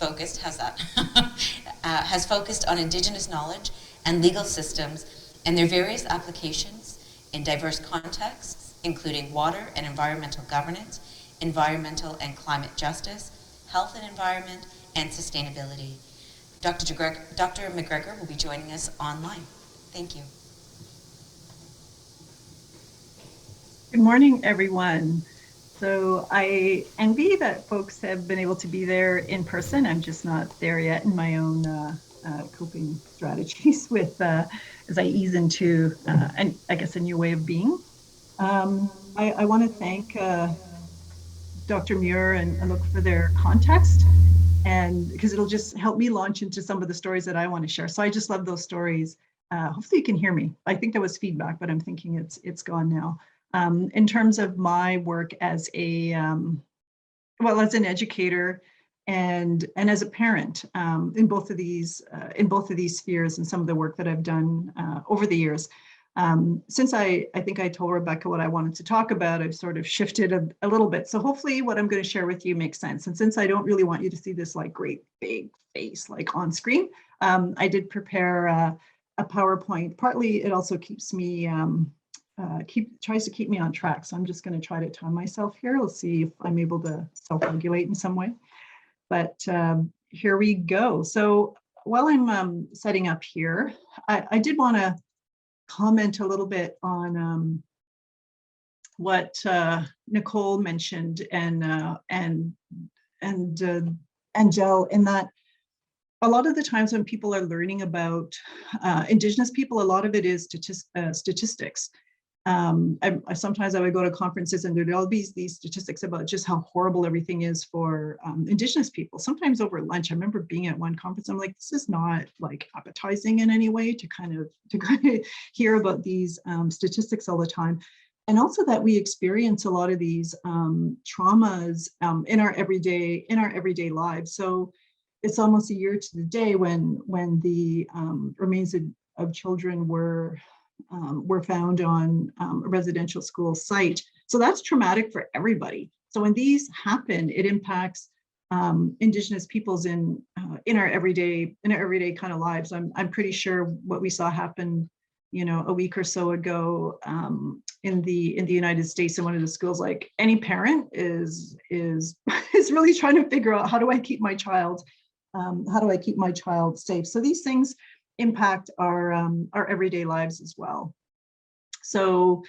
focused on Indigenous knowledge and legal systems and their various applications in diverse contexts, including water and environmental governance, environmental and climate justice, health and environment, and sustainability. Dr. McGregor will be joining us online. Thank you. Good morning, everyone. So I envy that folks have been able to be there in person. I'm just not there yet in my own coping strategies with as I ease into, I guess, a new way of being. I want to thank Dr. Muir and look for their context, and because it'll just help me launch into some of the stories that I want to share. So I just love those stories. Hopefully you can hear me. I think there was feedback, but I'm thinking it's gone now. In terms of my work as a as an educator and as a parent, in both of these spheres, and some of the work that I've done over the years. Since I think I told Rebecca what I wanted to talk about, I've sort of shifted a little bit. So hopefully what I'm going to share with you makes sense. And since I don't really want you to see this like great big face like on screen, I did prepare a PowerPoint. Partly it also keeps me tries to keep me on track. So I'm just going to try to time myself here. Let's see if I'm able to self-regulate in some way. But here we go. So while I'm setting up here, I did want to comment a little bit on what Nicole mentioned and Angel, in that a lot of the times when people are learning about Indigenous people, a lot of it is statistics. Sometimes I would go to conferences and there'd all be these statistics about just how horrible everything is for Indigenous people. Sometimes over lunch, I remember being at one conference, I'm like, this is not like appetizing in any way to kind of hear about these statistics all the time. And also that we experience a lot of these traumas in our everyday lives. So it's almost a year to the day when the remains of children were found on a residential school site. So that's traumatic for everybody. So when these happen, it impacts Indigenous peoples in our everyday kind of lives. I'm pretty sure what we saw happen, a week or so ago in the United States in one of the schools. Like any parent is really trying to figure out, how do I keep my child safe? So these things impact our everyday lives as well. So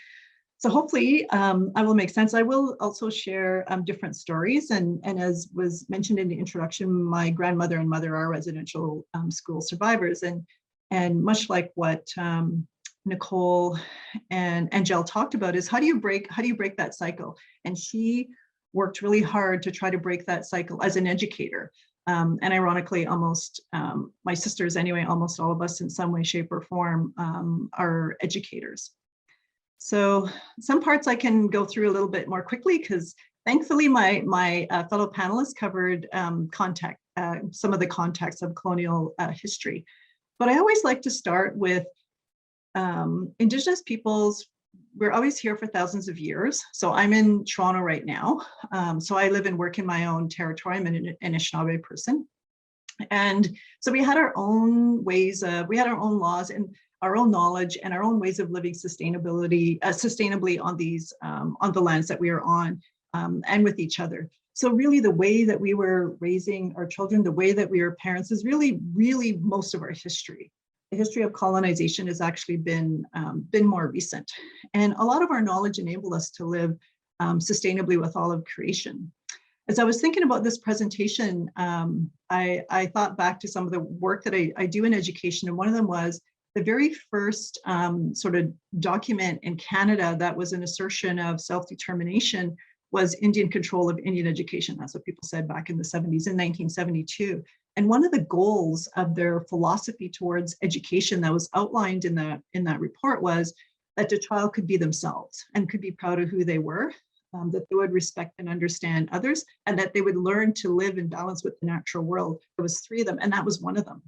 hopefully I will make sense. I will also share different stories, and as was mentioned in the introduction, my grandmother and mother are residential school survivors, and much like what Nicole and Angel talked about, is how do you break that cycle? And she worked really hard to try to break that cycle as an educator. And ironically, almost my sisters anyway, almost all of us in some way, shape, or form are educators. So some parts I can go through a little bit more quickly, because thankfully my fellow panelists covered some of the context of colonial history. But I always like to start with Indigenous peoples. We're always here for thousands of years. So I'm in Toronto right now. So I live and work in my own territory. I'm an Anishinaabe person. And so we had our own ways, we had our own laws and our own knowledge and our own ways of living sustainably on these, on the lands that we are on, and with each other. So really the way that we were raising our children, the way that we were parents, is really, really most of our history. The history of colonization has actually been more recent. And a lot of our knowledge enabled us to live sustainably with all of creation. As I was thinking about this presentation, I thought back to some of the work that I do in education. And one of them was the very first sort of document in Canada that was an assertion of self-determination was Indian control of Indian education. That's what people said back in the 70s, in 1972. And one of the goals of their philosophy towards education that was outlined in that report was that the child could be themselves and could be proud of who they were, that they would respect and understand others, and that they would learn to live in balance with the natural world. There was 3 of them, and that was one of them.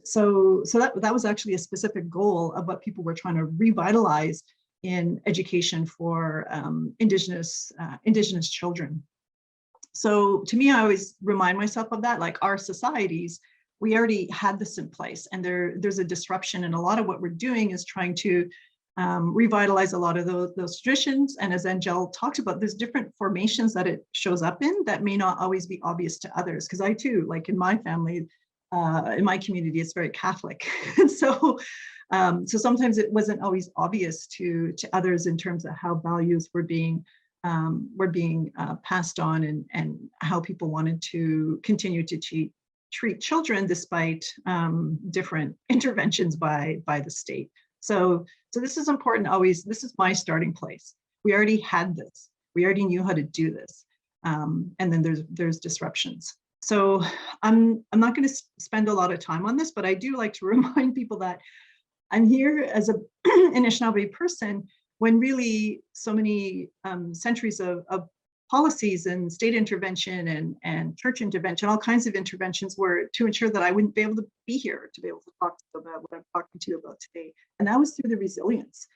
So that was actually a specific goal of what people were trying to revitalize in education for Indigenous children. So to me, I always remind myself of that, like our societies, we already had this in place, and there's a disruption, and a lot of what we're doing is trying to revitalize a lot of those traditions. And as Angel talked about, there's different formations that it shows up in that may not always be obvious to others. Because I too, like in my family, in my community, it's very Catholic. And so sometimes it wasn't always obvious to others in terms of how values were being passed on, and how people wanted to continue to treat children despite different interventions by the state. So this is important always. This is my starting place. We already had this. We already knew how to do this. and then there's disruptions. So I'm not going to spend a lot of time on this, but I do like to remind people that I'm here as an Anishinaabe person when really so many centuries of policies and state intervention and church intervention, all kinds of interventions were to ensure that I wouldn't be able to be here to be able to talk about what I'm talking to you about today. And that was through the resilience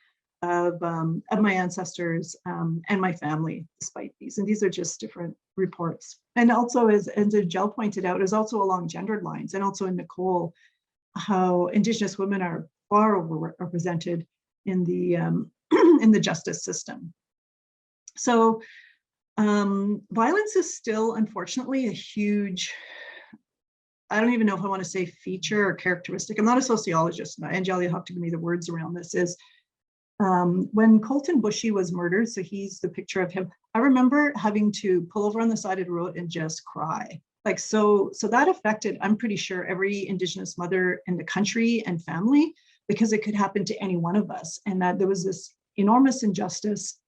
of my ancestors and my family, despite these. And these are just different reports. And also, as Jill pointed out, is also along gendered lines, and also in Nicole, how Indigenous women are far overrepresented in the in the justice system. So violence is still, unfortunately, a huge, I don't even know if I want to say feature or characteristic. I'm not a sociologist, and Angela, you'll have to give me the words around this, is when Colton Bushy was murdered, so he's the picture of him, I remember having to pull over on the side of the road and just cry. Like, so that affected, I'm pretty sure, every Indigenous mother in the country and family, because it could happen to any one of us. And that there was this enormous injustice,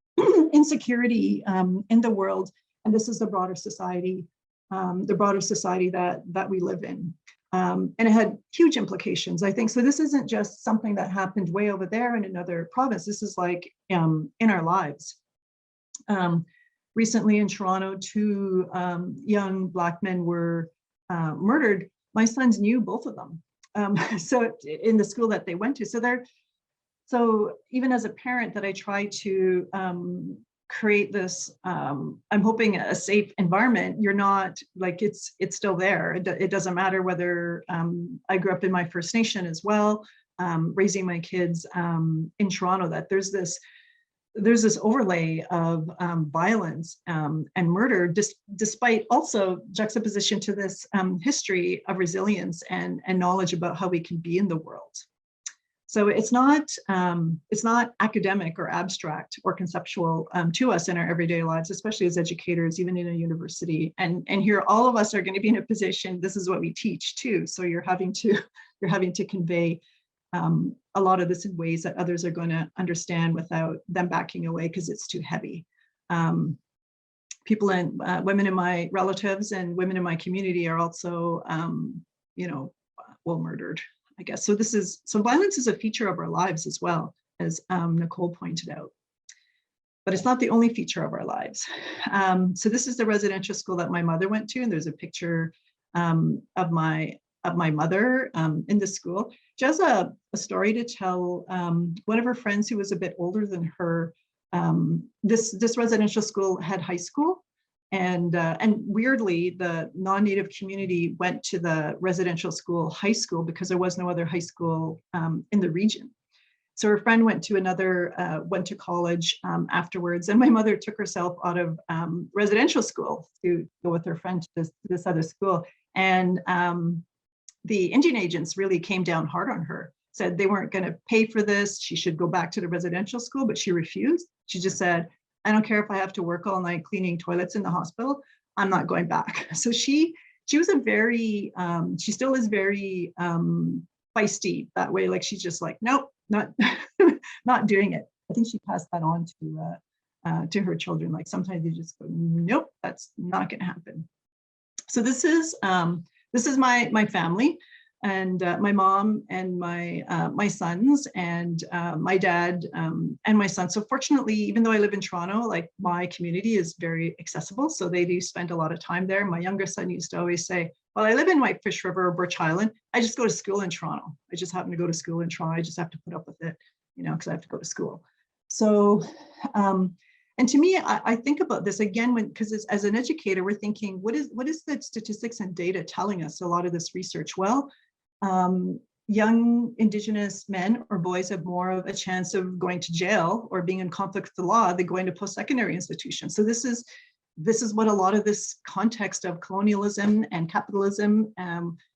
insecurity in the world. And this is the broader society that we live in. And it had huge implications, I think. So this isn't just something that happened way over there in another province. This is like in our lives. Recently in Toronto, 2 young Black men were murdered. My sons knew both of them. So in the school that they went to. So even as a parent, that I try to create this, I'm hoping, a safe environment. You're not like, it's still there. It doesn't matter whether I grew up in my First Nation as well, raising my kids in Toronto, that there's this overlay of violence and murder, despite also juxtaposition to this history of resilience and knowledge about how we can be in the world. So it's not academic or abstract or conceptual to us in our everyday lives, especially as educators, even in a university. And here, all of us are going to be in a position. This is what we teach too. So you're having to convey a lot of this in ways that others are going to understand without them backing away because it's too heavy. People and women in my relatives and women in my community are also, murdered, I guess. So violence is a feature of our lives as well, as Nicole pointed out. But it's not the only feature of our lives. So this is the residential school that my mother went to, and there's a picture of my mother in the school. She has a story to tell. One of her friends who was a bit older than her, this residential school had high school, and weirdly, the non-Native community went to the residential school high school because there was no other high school in the region. So her friend went to college afterwards, and my mother took herself out of residential school to go with her friend to this other school. And the Indian agents really came down hard on her, said they weren't going to pay for this. She should go back to the residential school, but she refused. She just said, I don't care if I have to work all night cleaning toilets in the hospital, I'm not going back. So she was she still is very feisty that way. Like, she's just like, nope, not doing it. I think she passed that on to her children. Like, sometimes they just go, nope, that's not going to happen. So this is my family, and my mom and my sons, and my dad and my son. So fortunately, even though I live in Toronto, like, my community is very accessible. So they do spend a lot of time there. My younger son used to always say, well, I live in Whitefish River or Birch Island. I just go to school in Toronto. I just happen to go to school in Toronto. I just have to put up with it, because I have to go to school. So, and to me, I think about this again because as an educator, we're thinking, what is the statistics and data telling us a lot of this research? Well, young Indigenous men or boys have more of a chance of going to jail or being in conflict with the law than going to post-secondary institutions. So this is what a lot of this context of colonialism and capitalism,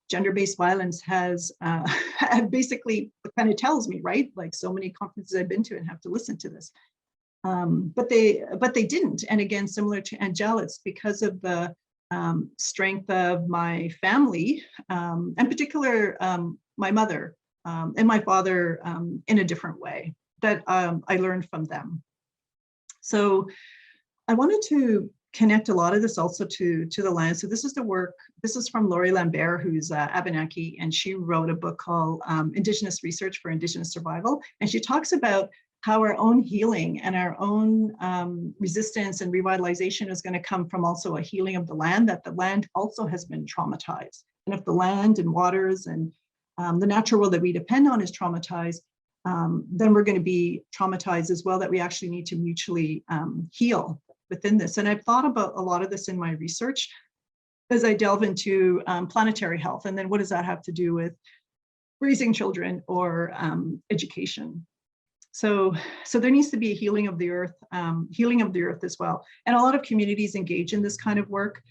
gender-based violence has basically kind of tells me, right? Like, so many conferences I've been to and have to listen to this. But they didn't. And again, similar to Angela, it's because of the strength of my family, in particular, my mother and my father in a different way that I learned from them. So I wanted to connect a lot of this also to the land. So this is the work, this is from Laurie Lambert, who's Abenaki, and she wrote a book called Indigenous Research for Indigenous Survival. And she talks about how our own healing and our own resistance and revitalization is going to come from also a healing of the land, that the land also has been traumatized. And if the land and waters and the natural world that we depend on is traumatized, then we're going to be traumatized as well, that we actually need to mutually heal within this. And I've thought about a lot of this in my research as I delve into planetary health. And then what does that have to do with raising children or education? So there needs to be a healing of the earth as well. And a lot of communities engage in this kind of work,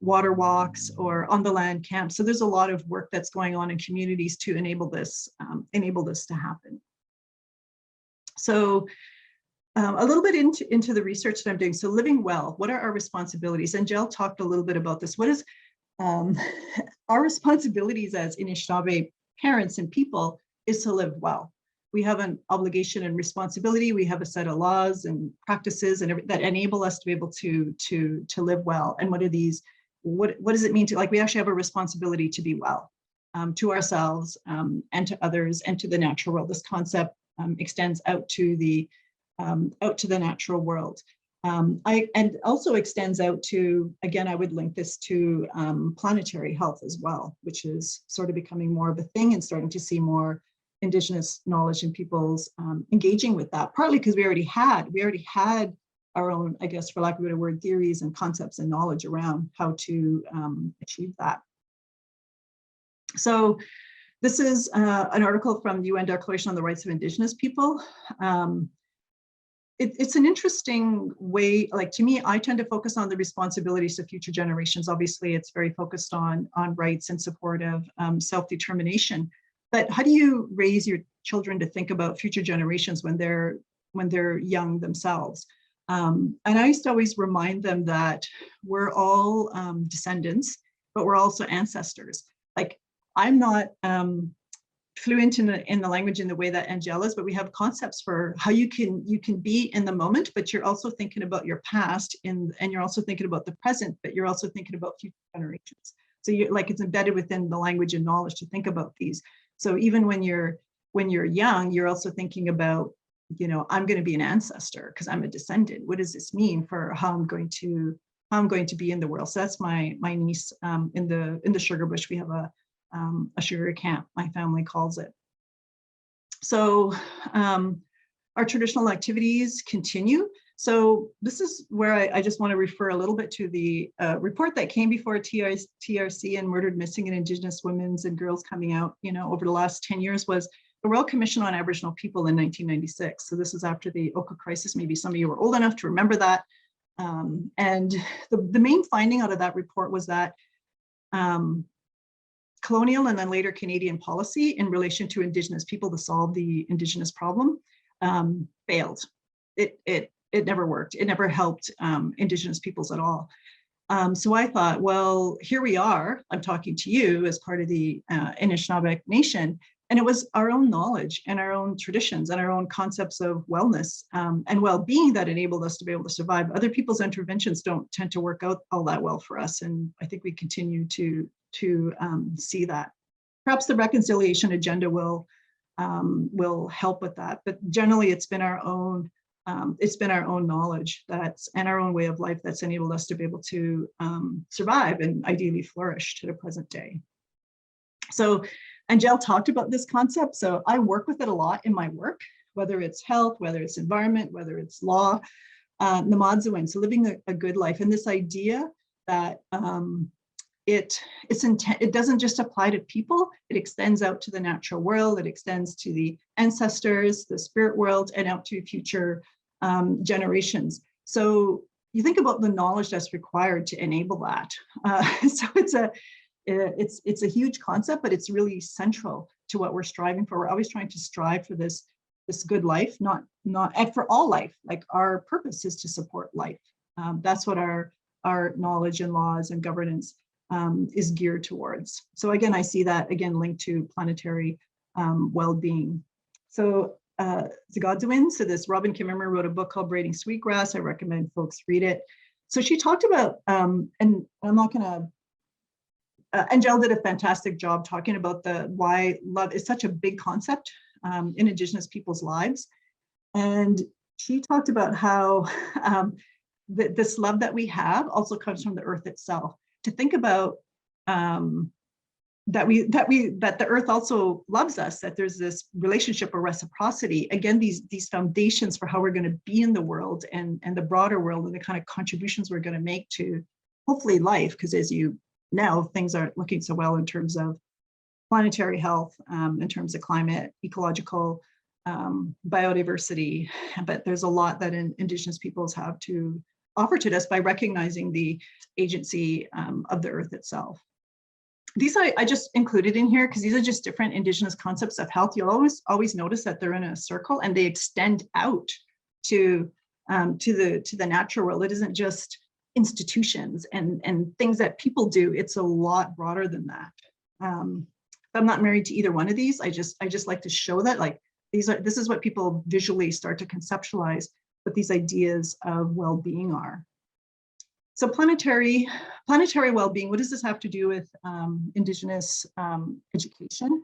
water walks or on the land camps. So there's a lot of work that's going on in communities to enable this to happen. So a little bit into the research that I'm doing. So living well, what are our responsibilities? And Jill talked a little bit about this. What is our responsibilities as Anishinaabe parents and people is to live well. We have an obligation and responsibility. We have a set of laws and practices and that enable us to be able to live well. And what are these? What does it mean to, like, we actually have a responsibility to be well, to ourselves and to others and to the natural world. This concept extends out to the natural world. And also extends out to, again, I would link this to planetary health as well, which is sort of becoming more of a thing and starting to see more Indigenous knowledge and people's engaging with that, partly because we already had our own, I guess, for lack of a better word, theories and concepts and knowledge around how to achieve that. So this is an article from the UN Declaration on the Rights of Indigenous People. It's an interesting way, like, to me, I tend to focus on the responsibilities of future generations. Obviously, it's very focused on rights and support of self-determination. But how do you raise your children to think about future generations when they're young themselves? And I used to always remind them that we're all descendants, but we're also ancestors. Like, I'm not fluent in the language in the way that Angel is, but we have concepts for how you can be in the moment, but you're also thinking about your past and you're also thinking about the present, but you're also thinking about future generations. So you're like, it's embedded within the language and knowledge to think about these. So even when you're young, you're also thinking about, you know, I'm going to be an ancestor because I'm a descendant. What does this mean for how I'm going to be in the world? So that's my niece in the sugar bush. We have a sugar camp, my family calls it. So our traditional activities continue. So this is where I just want to refer a little bit to the report that came before TRC and Murdered, Missing, and Indigenous Women's and Girls coming out, you know, over the last 10 years was the Royal Commission on Aboriginal People in 1996. So this is after the Oka crisis. Maybe some of you were old enough to remember that. And the main finding out of that report was that colonial and then later Canadian policy in relation to Indigenous people to solve the Indigenous problem failed. It never worked. It never helped Indigenous peoples at all. So I thought, well, here we are. I'm talking to you as part of the Anishinaabe Nation. And it was our own knowledge and our own traditions and our own concepts of wellness and well-being that enabled us to be able to survive. Other people's interventions don't tend to work out all that well for us. And I think we continue to see that. Perhaps the reconciliation agenda will help with that. But generally, it's been our own knowledge and our own way of life that's enabled us to be able to survive and ideally flourish to the present day. So Angel talked about this concept. So I work with it a lot in my work, whether it's health, whether it's environment, whether it's law, Namadzuin, so living a good life. And this idea that it doesn't just apply to people, it extends out to the natural world, it extends to the ancestors, the spirit world, and out to future generations. So you think about the knowledge that's required to enable that. So it's a huge concept, but it's really central to what we're striving for. We're always trying to strive for this good life, not and for all life. Like, our purpose is to support life. That's what our knowledge and laws and governance is geared towards. So again, I see that again linked to planetary well-being. So Zagaduin, so this Robin Kimmerer wrote a book called Braiding Sweetgrass. I recommend folks read it. So she talked about, and I'm not gonna, Angel did a fantastic job talking about why love is such a big concept in Indigenous people's lives. And she talked about how this love that we have also comes from the earth itself. To think about that the earth also loves us, that there's this relationship or reciprocity. Again, these foundations for how we're going to be in the world and the broader world, and the kind of contributions we're going to make to hopefully life, because as you know, things aren't looking so well in terms of planetary health, in terms of climate, ecological, biodiversity, but there's a lot that Indigenous peoples have to offer to us by recognizing the agency of the earth itself. These I just included in here because these are just different Indigenous concepts of health. You'll always notice that they're in a circle and they extend out to the natural world. It isn't just institutions and things that people do. It's a lot broader than that. I'm not married to either one of these. I just like to show that, like, this is what people visually start to conceptualize what these ideas of well-being are. So planetary well-being, what does this have to do with Indigenous education?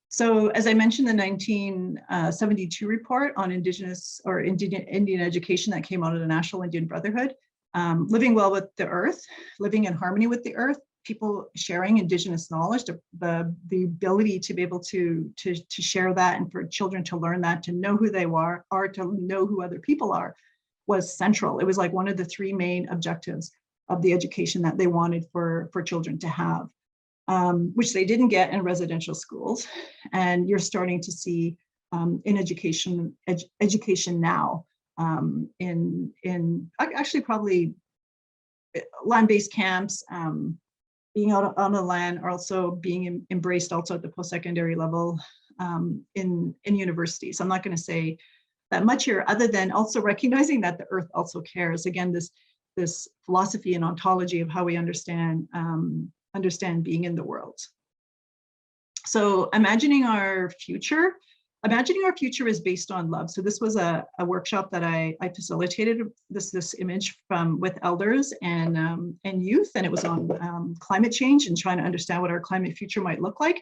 So as I mentioned, the 1972 report on Indigenous or Indian education that came out of the National Indian Brotherhood, living well with the earth, living in harmony with the earth, people sharing Indigenous knowledge, the ability to be able to share that, and for children to learn that, to know who they are to know who other people are, was central. It was like one of the three main objectives of the education that they wanted for children to have, which they didn't get in residential schools. And you're starting to see in education now, in actually probably land-based camps, being out on the land, are also being embraced also at the post-secondary level in universities. I'm not going to say that much here, other than also recognizing that the earth also cares. Again, this philosophy and ontology of how we understand being in the world. So imagining our future is based on love. So this was a workshop that I facilitated, this image with elders and youth, and it was on climate change and trying to understand what our climate future might look like.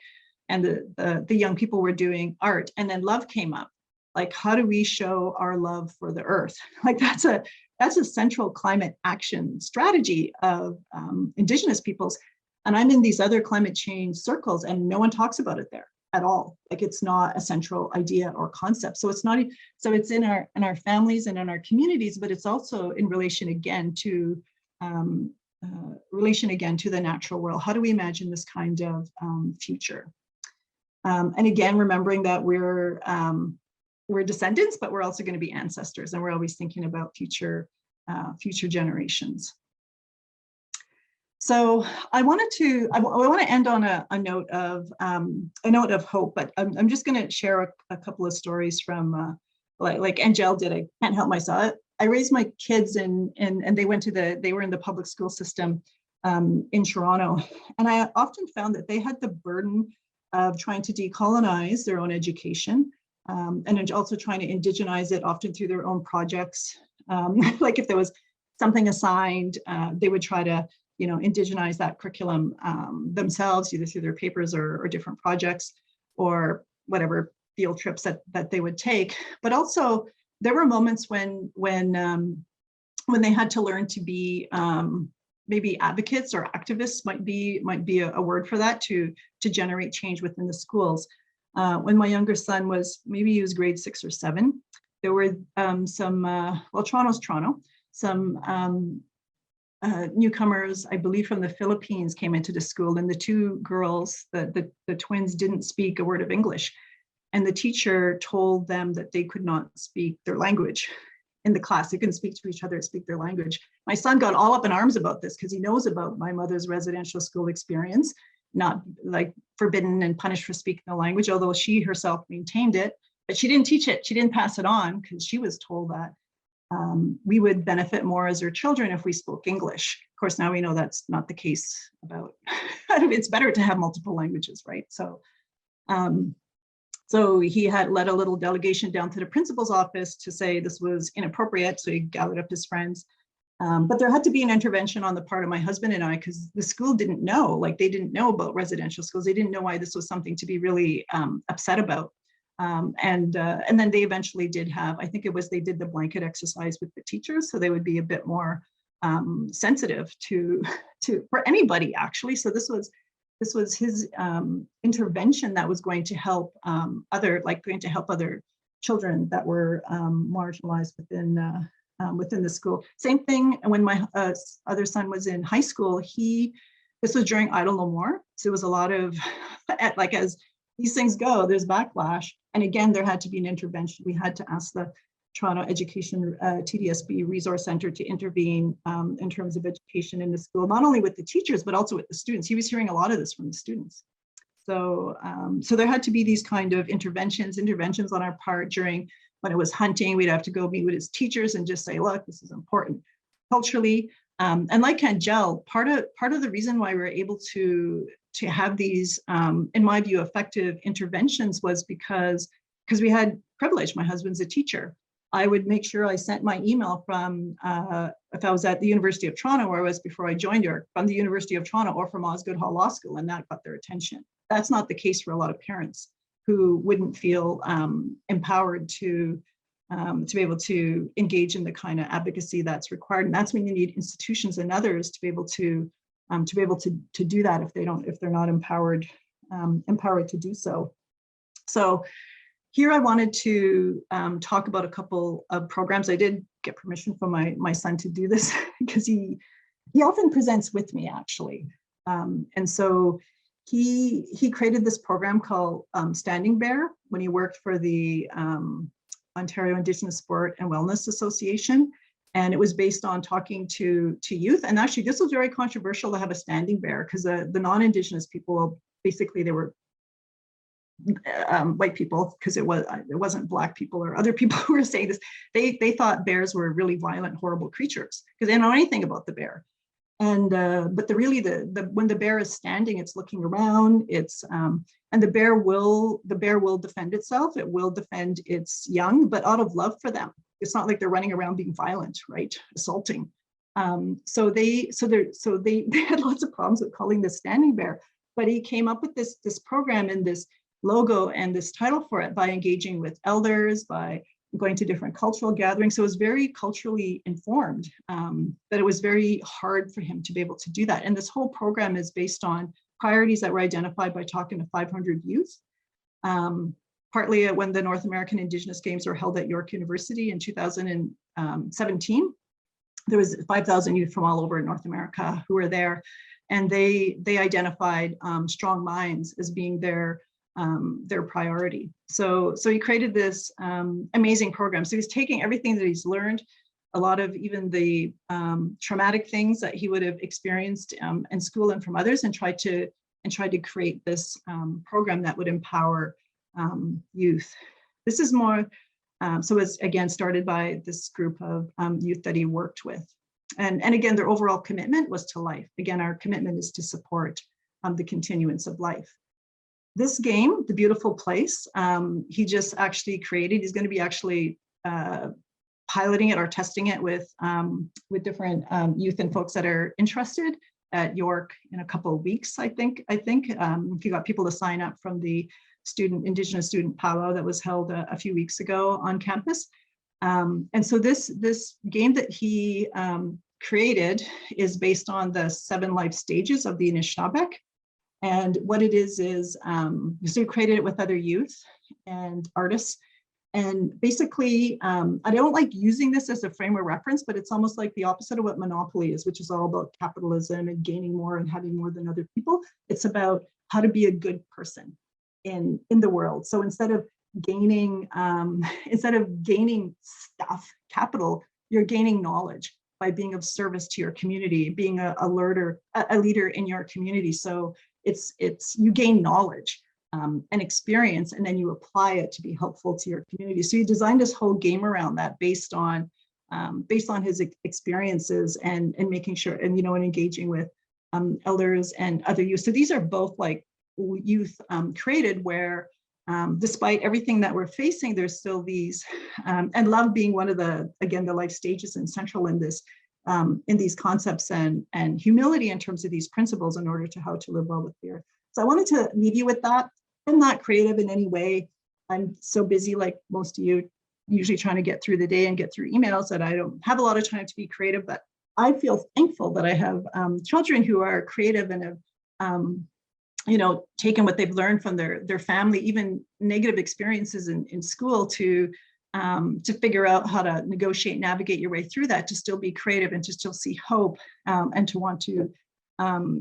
And the young people were doing art, and then love came up. Like, how do we show our love for the earth? Like, that's a central climate action strategy of Indigenous peoples. And I'm in these other climate change circles, and no one talks about it there at all. Like, it's not a central idea or concept. So it's not, so it's in our families and in our communities, but it's also in relation again to the natural world. How do we imagine this kind of future? And again, remembering that we're descendants, but we're also going to be ancestors, and we're always thinking about future generations. So I want to end on a note of hope, but I'm just going to share a couple of stories from like Angel did. I can't help myself. I raised my kids and they were in the public school system in Toronto, and I often found that they had the burden of trying to decolonize their own education, and also trying to indigenize it, often through their own projects. Like if there was something assigned, they would try to indigenize that curriculum themselves, either through their papers or different projects or whatever field trips that they would take. But also there were moments when they had to learn to be maybe advocates or activists might be a word for that, to generate change within the schools. When my younger son was, maybe he was grade 6 or 7, there were Toronto's Toronto, some newcomers, I believe from the Philippines, came into the school, and the two girls, the twins, didn't speak a word of English. And the teacher told them that they could not speak their language in the class. They couldn't speak to each other, speak their language. My son got all up in arms about this because he knows about my mother's residential school experience, not like forbidden and punished for speaking the language, although she herself maintained it, but she didn't teach it. She didn't pass it on because she was told that we would benefit more as her children if we spoke English. Of course, now we know that's not the case. About it's better to have multiple languages, right? So, so he had led a little delegation down to the principal's office to say this was inappropriate. So he gathered up his friends But there had to be an intervention on the part of my husband and I, because the school didn't know, like they didn't know about residential schools. They didn't know why this was something to be really upset about. And then they eventually did have, I think it was, they did the blanket exercise with the teachers, so they would be a bit more sensitive to for anybody actually. So this was his intervention that was going to help other children that were marginalized within the school. Same thing when my other son was in high school. This was during Idle No More, so it was a lot of like, as these things go, there's backlash, and again there had to be an intervention. We had to ask the Toronto Education TDSB Resource Center to intervene in terms of education in the school, not only with the teachers but also with the students. He was hearing a lot of this from the students. So there had to be these kind of interventions on our part. During when it was hunting, we'd have to go meet with his teachers and just say, look, this is important culturally. And like Angel, part of the reason why we were able to have these, in my view, effective interventions was because we had privilege. My husband's a teacher. I would make sure I sent my email from, if I was at the University of Toronto, where I was before I joined York, from the University of Toronto or from Osgoode Hall Law School, and that got their attention. That's not the case for a lot of parents who wouldn't feel empowered to be able to engage in the kind of advocacy that's required. And that's when you need institutions and others to be able to do that if they're not empowered to do so. So here I wanted to talk about a couple of programs. I did get permission from my son to do this because he often presents with me actually. And so he created this program called Standing Bear when he worked for the Ontario Indigenous Sport and Wellness Association. And it was based on talking to youth. And actually this was very controversial to have a standing bear, because the non-Indigenous people, basically they were white people, because it wasn't Black people or other people who were saying this. They thought bears were really violent, horrible creatures because they didn't know anything about the bear. And but when the bear is standing, it's looking around. It's and the bear will defend itself. It will defend its young, but out of love for them. It's not like they're running around being violent, right? Assaulting. So they had lots of problems with calling this standing bear. But he came up with this program and this logo and this title for it by engaging with elders, by going to different cultural gatherings. So it was very culturally informed, but it was very hard for him to be able to do that. And this whole program is based on priorities that were identified by talking to 500 youth. Partly when the North American Indigenous Games were held at York University in 2017, there was 5,000 youth from all over North America who were there. And they identified strong minds as being their priority. So he created this amazing program. So he's taking everything that he's learned, a lot of even the traumatic things that he would have experienced in school and from others, and tried to create this program that would empower youth. This is more, so it's again started by this group of youth that he worked with. And again, their overall commitment was to life. Again, our commitment is to support the continuance of life. This game, The Beautiful Place, he just actually created. He's going to be actually piloting it or testing it with different youth and folks that are interested at York in a couple of weeks, I think. He got people to sign up from the Indigenous student powwow that was held a few weeks ago on campus. And so this game that he created is based on the 7 life stages of the Anishinaabe. And what it is so we created it with other youth and artists. And basically, I don't like using this as a frame of reference, but it's almost like the opposite of what Monopoly is, which is all about capitalism and gaining more and having more than other people. It's about how to be a good person in the world. So instead of gaining stuff, capital, you're gaining knowledge by being of service to your community, being a leader in your community. So it's you gain knowledge and experience, and then you apply it to be helpful to your community. So he designed this whole game around that based on his experiences and making sure, and engaging with elders and other youth. So these are both like youth created, where despite everything that we're facing, there's still these, and love being one of the life stages and central in this in these concepts and humility in terms of these principles in order to how to live well with fear. So I wanted to leave you with that. I'm not creative in any way. I'm so busy, like most of you, usually trying to get through the day and get through emails, that I don't have a lot of time to be creative. But I feel thankful that I have children who are creative and have taken what they've learned from their family, even negative experiences in school, to figure out how to negotiate, navigate your way through that, to still be creative and to still see hope, and to want to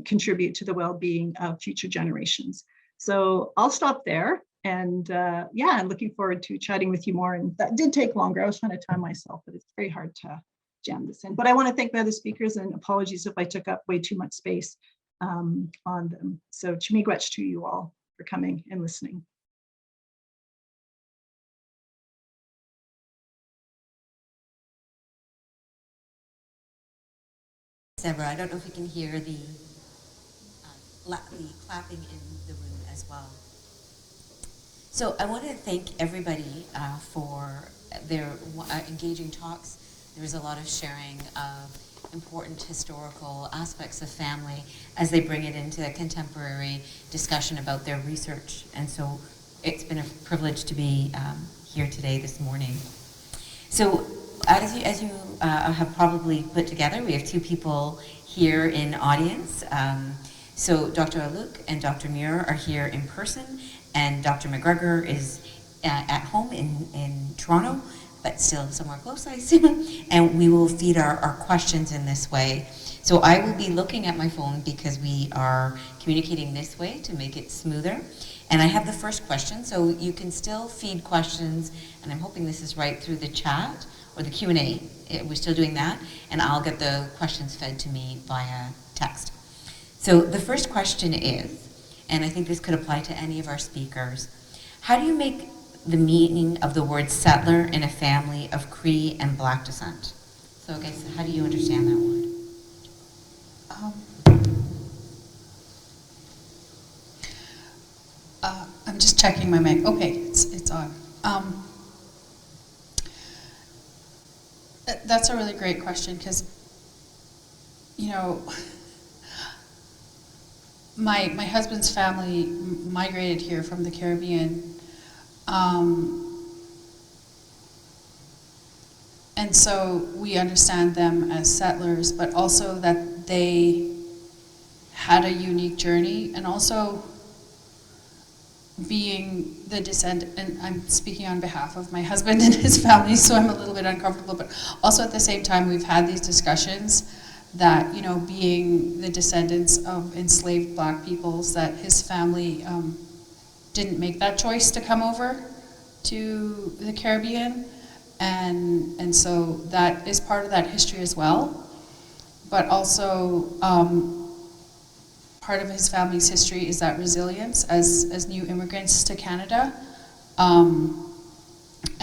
contribute to the well-being of future generations. So I'll stop there. And I'm looking forward to chatting with you more. And that did take longer. I was trying to time myself, but it's very hard to jam this in. But I want to thank my other speakers, and apologies if I took up way too much space on them. So Chimigwech to you all for coming and listening. Deborah, I don't know if we can hear the clapping in the room as well. So I want to thank everybody for their engaging talks. There was a lot of sharing of important historical aspects of family as they bring it into a contemporary discussion about their research. And so it's been a privilege to be here today, this morning. So as you have probably put together, we have two people here in audience. So Dr. Aluk and Dr. Muir are here in person, and Dr. McGregor is at home in Toronto, but still somewhere close, I assume. And we will feed our questions in this way. So I will be looking at my phone because we are communicating this way to make it smoother. And I have the first question, so you can still feed questions, and I'm hoping this is right, through the chat or the Q&A. We're still doing that, and I'll get the questions fed to me via text. So the first question is, and I think this could apply to any of our speakers, how do you make the meaning of the word settler in a family of Cree and Black descent? So guys, how do you understand that word? I'm just checking my mic. Okay, it's on. That's a really great question, because, you know, my husband's family migrated here from the Caribbean, and so we understand them as settlers, but also that they had a unique journey, and also being the descendant, and I'm speaking on behalf of my husband and his family, so I'm a little bit uncomfortable, but also at the same time we've had these discussions that, you know, being the descendants of enslaved Black peoples, that his family didn't make that choice to come over to the Caribbean, and so that is part of that history as well. But also part of his family's history is that resilience as new immigrants to Canada, and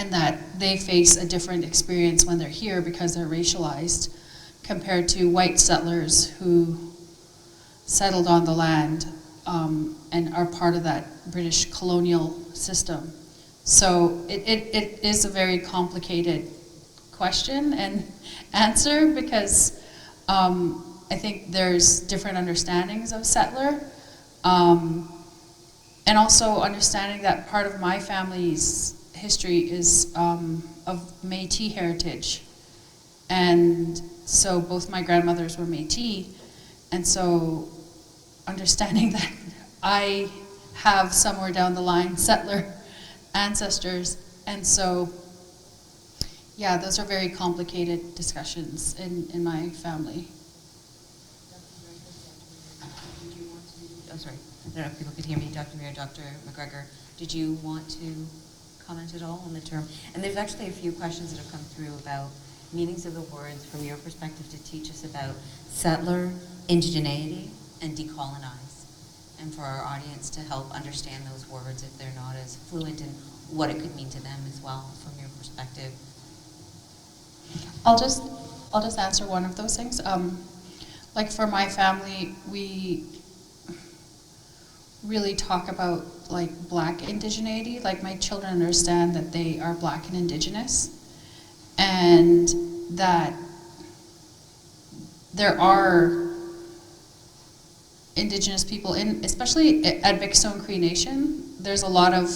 that they face a different experience when they're here because they're racialized compared to white settlers who settled on the land and are part of that British colonial system. So it is a very complicated question and answer, because I think there's different understandings of settler, and also understanding that part of my family's history is of Métis heritage. And so both my grandmothers were Métis, and so understanding that I have somewhere down the line settler ancestors, and so yeah, those are very complicated discussions in my family. Oh, sorry. I don't know if people could hear me. Dr. Muir, Dr. McGregor, did you want to comment at all on the term? And there's actually a few questions that have come through about meanings of the words from your perspective to teach us about settler, indigeneity, and decolonize. And for our audience to help understand those words if they're not as fluent, and what it could mean to them as well from your perspective. I'll just answer one of those things. Like for my family, we really talk about like Black indigeneity. Like my children understand that they are Black and Indigenous, and that there are Indigenous people especially at Bigstone Cree Nation. There's a lot of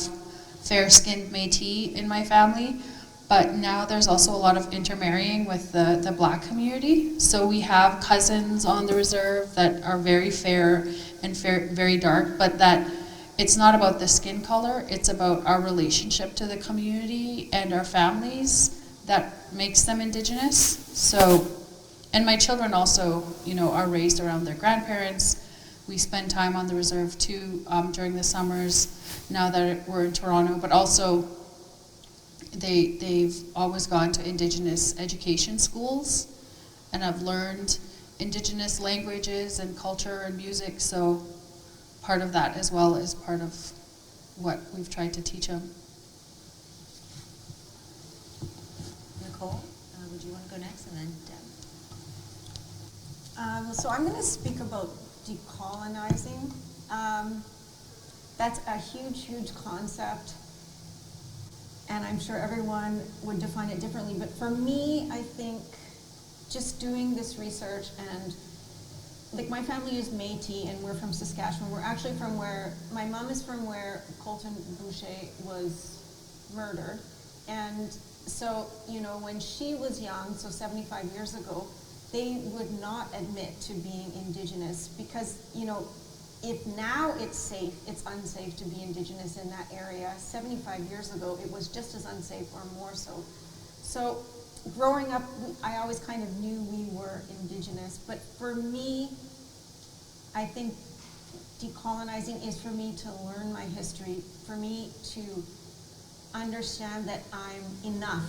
fair-skinned Métis in my family, but now there's also a lot of intermarrying with the Black community. So we have cousins on the reserve that are very fair and very dark, but that it's not about the skin color, it's about our relationship to the community and our families that makes them Indigenous. So, and my children also, are raised around their grandparents. We spend time on the reserve too during the summers now that we're in Toronto, but also they've always gone to Indigenous education schools and have learned Indigenous languages and culture and music. So part of that as well is part of what we've tried to teach them. Nicole, would you want to go next, and then Deb? So I'm going to speak about decolonizing. That's a huge concept, and I'm sure everyone would define it differently. But for me, I think just doing this research, and like my family is Métis, and we're from Saskatchewan. We're actually from where my mom is from, where Colton Boucher was murdered, and so when she was young, so 75 years ago, they would not admit to being Indigenous because, if now it's safe, it's unsafe to be Indigenous in that area. 75 years ago, it was just as unsafe or more so. So growing up, I always kind of knew we were Indigenous, but for me, I think decolonizing is for me to learn my history, for me to understand that I'm enough.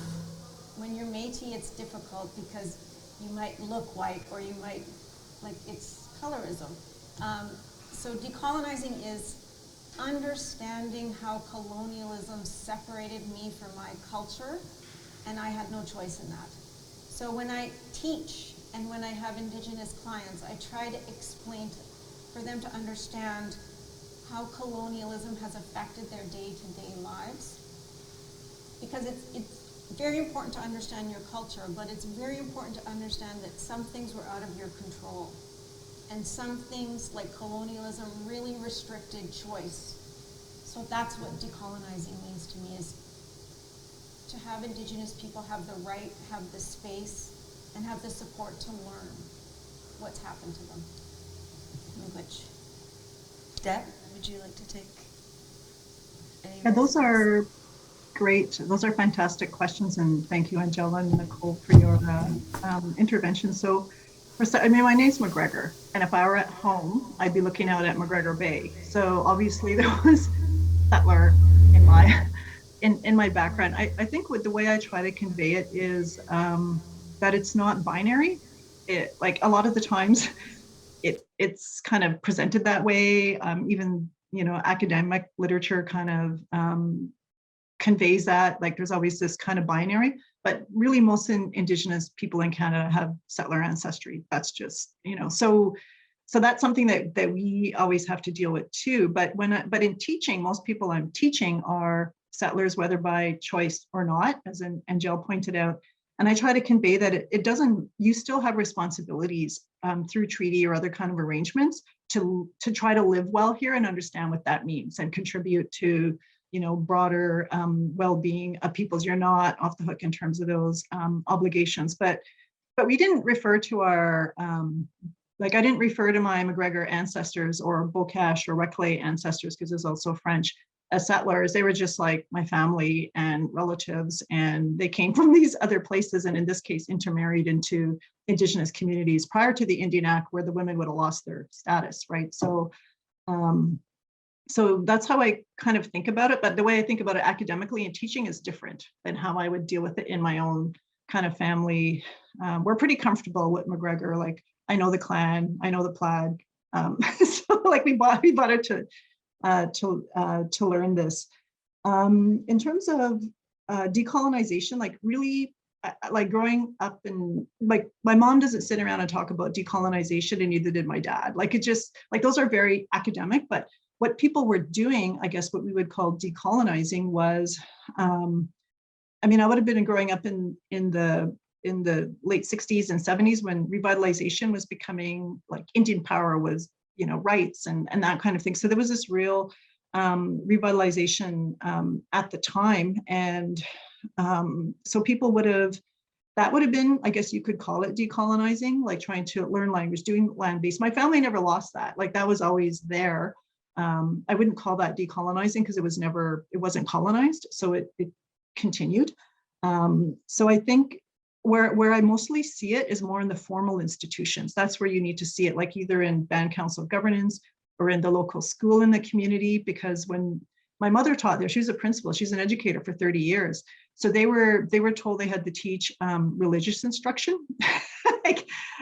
When you're Métis, it's difficult because you might look white, or you might, it's colorism. So decolonizing is understanding how colonialism separated me from my culture, and I had no choice in that. So when I teach and when I have Indigenous clients, I try to explain for them to understand how colonialism has affected their day-to-day lives. Because it's very important to understand your culture, but it's very important to understand that some things were out of your control. And some things, like colonialism, really restricted choice. So that's what decolonizing means to me, is to have Indigenous people have the right, have the space, and have the support to learn what's happened to them. Which, Deb, would you like to take any? Yeah, those are great. Those are fantastic questions, and thank you, Angela and Nicole, for your intervention. So, my name's McGregor, and if I were at home, I'd be looking out at McGregor Bay. So obviously there was settler in my background. I think with the way I try to convey it is that it's not binary. Like a lot of the times, it's kind of presented that way. Even academic literature kind of conveys that, like there's always this kind of binary, but really most Indigenous people in Canada have settler ancestry. That's just, so that's something that we always have to deal with too. But in teaching, most people I'm teaching are settlers, whether by choice or not, as Angel pointed out. And I try to convey that it doesn't, you still have responsibilities through treaty or other kind of arrangements to try to live well here and understand what that means and contribute to broader well-being of peoples. You're not off the hook in terms of those obligations, but we didn't refer to our, I didn't refer to my McGregor ancestors or Bocage or Reclay ancestors, because there's also French, as settlers. They were just like my family and relatives, and they came from these other places, and in this case, intermarried into Indigenous communities prior to the Indian Act, where the women would have lost their status, right? So that's how I kind of think about it. But the way I think about it academically and teaching is different than how I would deal with it in my own kind of family. We're pretty comfortable with McGregor. Like, I know the clan, I know the plaid. So like we bought it to learn this. In terms of decolonization, like really, like growing up in, like my mom doesn't sit around and talk about decolonization, and neither did my dad. Like it just, like those are very academic, but what people were doing, I guess what we would call decolonizing was, I would have been growing up in the in the late 60s and 70s when revitalization was becoming like Indian power was, rights and that kind of thing. So there was this real revitalization at the time. And so people that would have been, I guess you could call it decolonizing, like trying to learn language, doing land-based. My family never lost that. Like that was always there. I wouldn't call that decolonizing because it wasn't colonized. So it continued. So I think where I mostly see it is more in the formal institutions. That's where you need to see it, like either in band council of governance or in the local school in the community. Because when my mother taught there, she was a principal, she's an educator for 30 years. So they were told they had to teach religious instruction.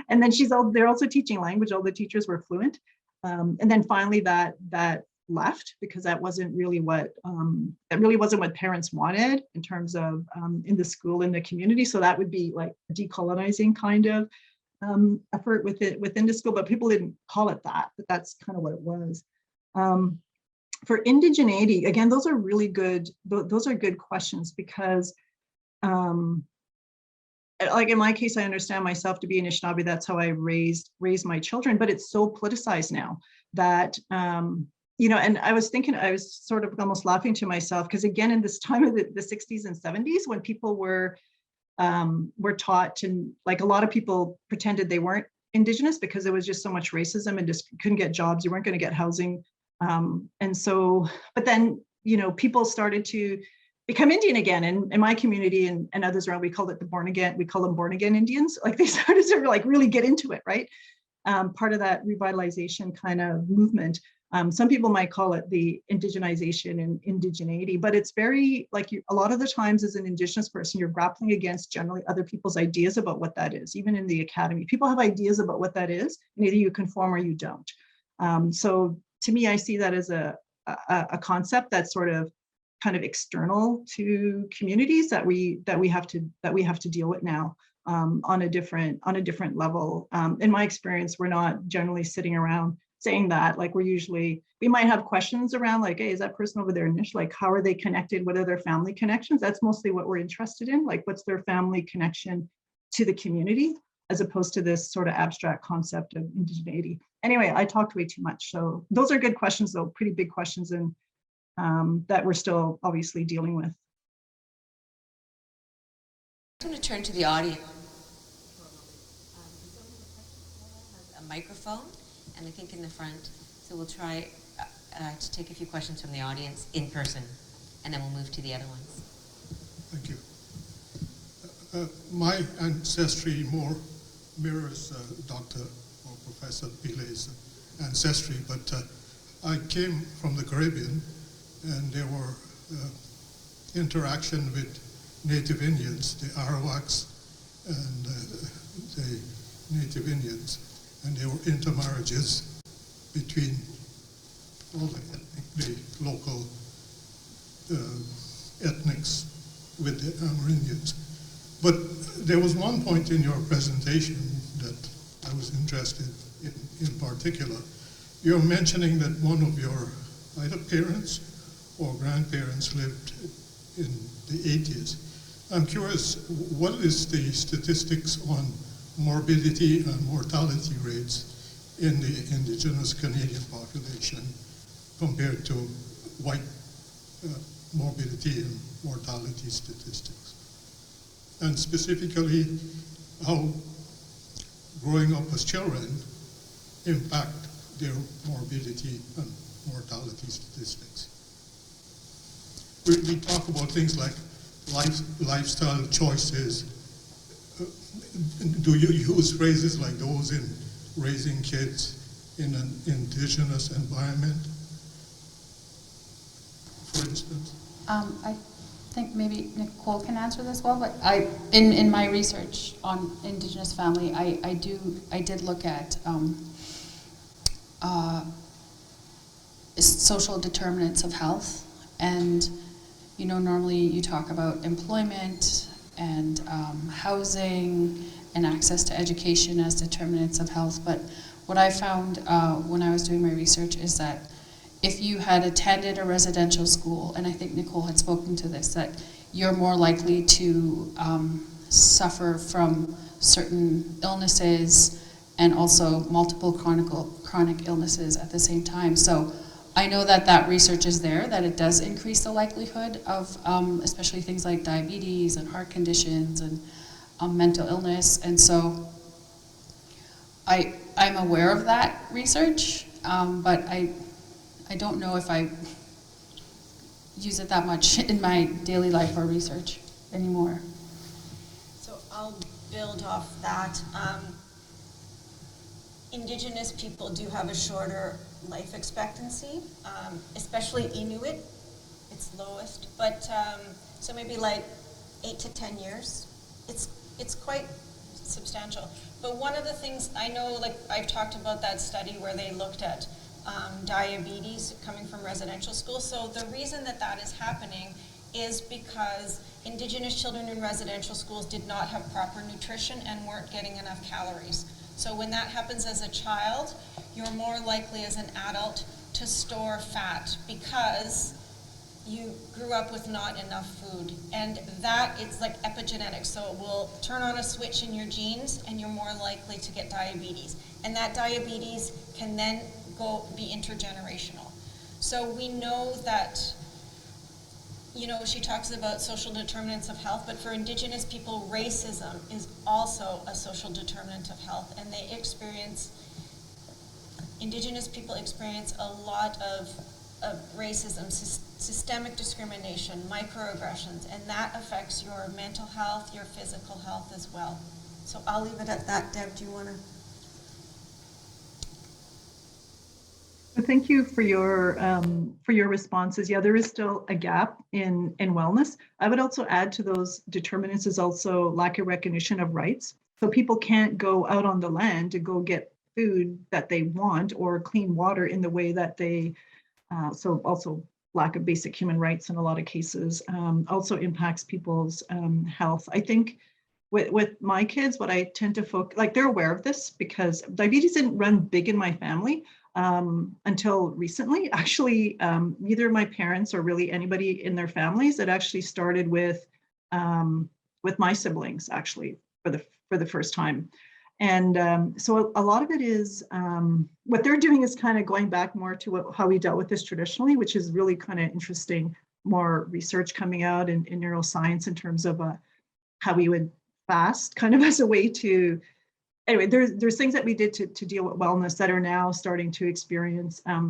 And then they're also teaching language. All the teachers were fluent. And then finally that left because that wasn't really what parents wanted in terms of in the school, in the community. So that would be like a decolonizing kind of effort within the school, but people didn't call it that, but that's kind of what it was. For indigeneity, again, those are really good. Those are good questions because like in my case, I understand myself to be Anishinaabe. That's how I raised my children, but it's so politicized now that, and I was sort of almost laughing to myself because again, in this time of the 60s and 70s, when people were taught to, like a lot of people pretended they weren't Indigenous because there was just so much racism and just couldn't get jobs. You weren't going to get housing. And so, but then, people started to become Indian again. And in my community and others around, we call it we call them born again Indians. Like they started to like really get into it, right? Part of that revitalization kind of movement. Some people might call it the indigenization and indigeneity, but it's very like a lot of the times as an Indigenous person, you're grappling against generally other people's ideas about what that is. Even in the academy, people have ideas about what that is, and either you conform or you don't. So to me, I see that as a concept that's sort of kind of external to communities that we have to deal with now on a different level. In my experience, we're not generally sitting around saying that. Like we might have questions around like, hey, is that person over there Nish? Like, how are they connected? What are their family connections? That's mostly what we're interested in. Like, what's their family connection to the community, as opposed to this sort of abstract concept of indigeneity. Anyway, I talked way too much. So those are good questions, though, pretty big questions, and that we're still obviously dealing with. I'm going to turn to the audience. A microphone, and I think in the front. So we'll try to take a few questions from the audience in person, and then we'll move to the other ones. Thank you. My ancestry more mirrors Dr. or Professor Pillai's ancestry, but I came from the Caribbean, and there were interaction with Native Indians, the Arawaks and the Native Indians, and there were intermarriages between all the local ethnics with the Amerindians. But there was one point in your presentation that I was interested in particular. You're mentioning that one of your either parents or grandparents lived in the 80s. I'm curious, what is the statistics on morbidity and mortality rates in the Indigenous Canadian population compared to white morbidity and mortality statistics? And specifically, how growing up as children impact their morbidity and mortality statistics. We talk about things like lifestyle choices. Do you use phrases like those in raising kids in an Indigenous environment, for instance? I think maybe Nicole can answer this well, but in my research on Indigenous family, I did look at social determinants of health, and normally you talk about employment and housing and access to education as determinants of health. But what I found when I was doing my research is that if you had attended a residential school, and I think Nicole had spoken to this, that you're more likely to suffer from certain illnesses and also multiple chronic illnesses at the same time. So I know that that research is there, that it does increase the likelihood of especially things like diabetes and heart conditions and mental illness. And so I'm aware of that research, but I don't know if I use it that much in my daily life or research anymore. So I'll build off that. Indigenous people do have a shorter life expectancy, especially Inuit, it's lowest, but so maybe like 8 to 10 years. It's quite substantial. But one of the things I know, like I've talked about that study where they looked at diabetes coming from residential schools. So the reason that that is happening is because Indigenous children in residential schools did not have proper nutrition and weren't getting enough calories. So when that happens as a child, you're more likely as an adult to store fat because you grew up with not enough food. And that it's like epigenetics. So it will turn on a switch in your genes and you're more likely to get diabetes. And that diabetes can then be intergenerational. So we know that, you know, she talks about social determinants of health, but for Indigenous people, racism is also a social determinant of health, and Indigenous people experience a lot of racism, systemic discrimination, microaggressions, and that affects your mental health, your physical health as well. So I'll leave it at that. Deb, do you want to? Thank you for your responses. Yeah, there is still a gap in wellness. I would also add to those determinants is also lack of recognition of rights. So people can't go out on the land to go get food that they want or clean water in the way that they. So also lack of basic human rights in a lot of cases also impacts people's health. I think with my kids, what I tend to focus, like they're aware of this because diabetes didn't run big in my family. Until recently, actually, neither my parents or really anybody in their families. It actually started with my siblings, actually, for the first time, and so a lot of it is what they're doing is kind of going back more to how we dealt with this traditionally, which is really kind of interesting. More research coming out in neuroscience in terms of how we would fast, kind of as a way to. Anyway, there's things that we did to deal with wellness that are now starting to experience a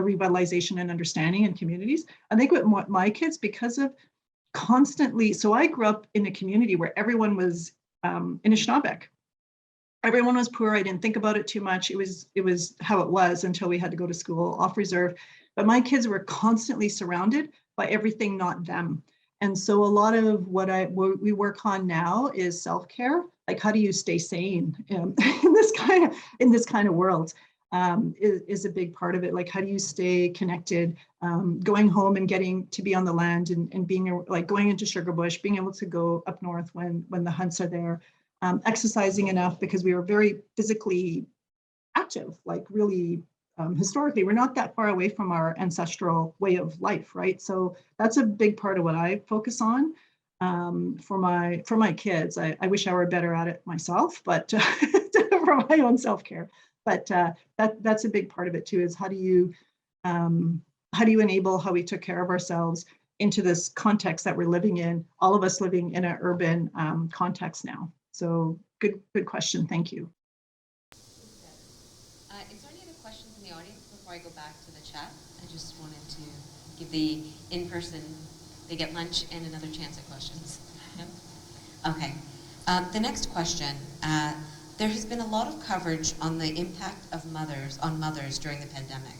revitalization and understanding in communities. I think with my kids, because of constantly, so I grew up in a community where everyone was Anishinaabe. Everyone was poor. I didn't think about it too much. It was how it was until we had to go to school off reserve. But my kids were constantly surrounded by everything not them. And so a lot of what we work on now is self-care. Like, how do you stay sane in this kind of world is a big part of it. Like, how do you stay connected? Going home and getting to be on the land and being like going into Sugarbush, being able to go up north when the hunts are there, exercising enough because we were very physically active, like really. Historically, we're not that far away from our ancestral way of life, right? So that's a big part of what I focus on for my kids. I wish I were better at it myself, but for my own self-care. But that's a big part of it too. Is how do you enable how we took care of ourselves into this context that we're living in? All of us living in an urban context now. So good question. Thank you. Before I go back to the chat, I just wanted to give the in-person, they get lunch and another chance at questions. Okay. The next question, there has been a lot of coverage on the impact of mothers during the pandemic.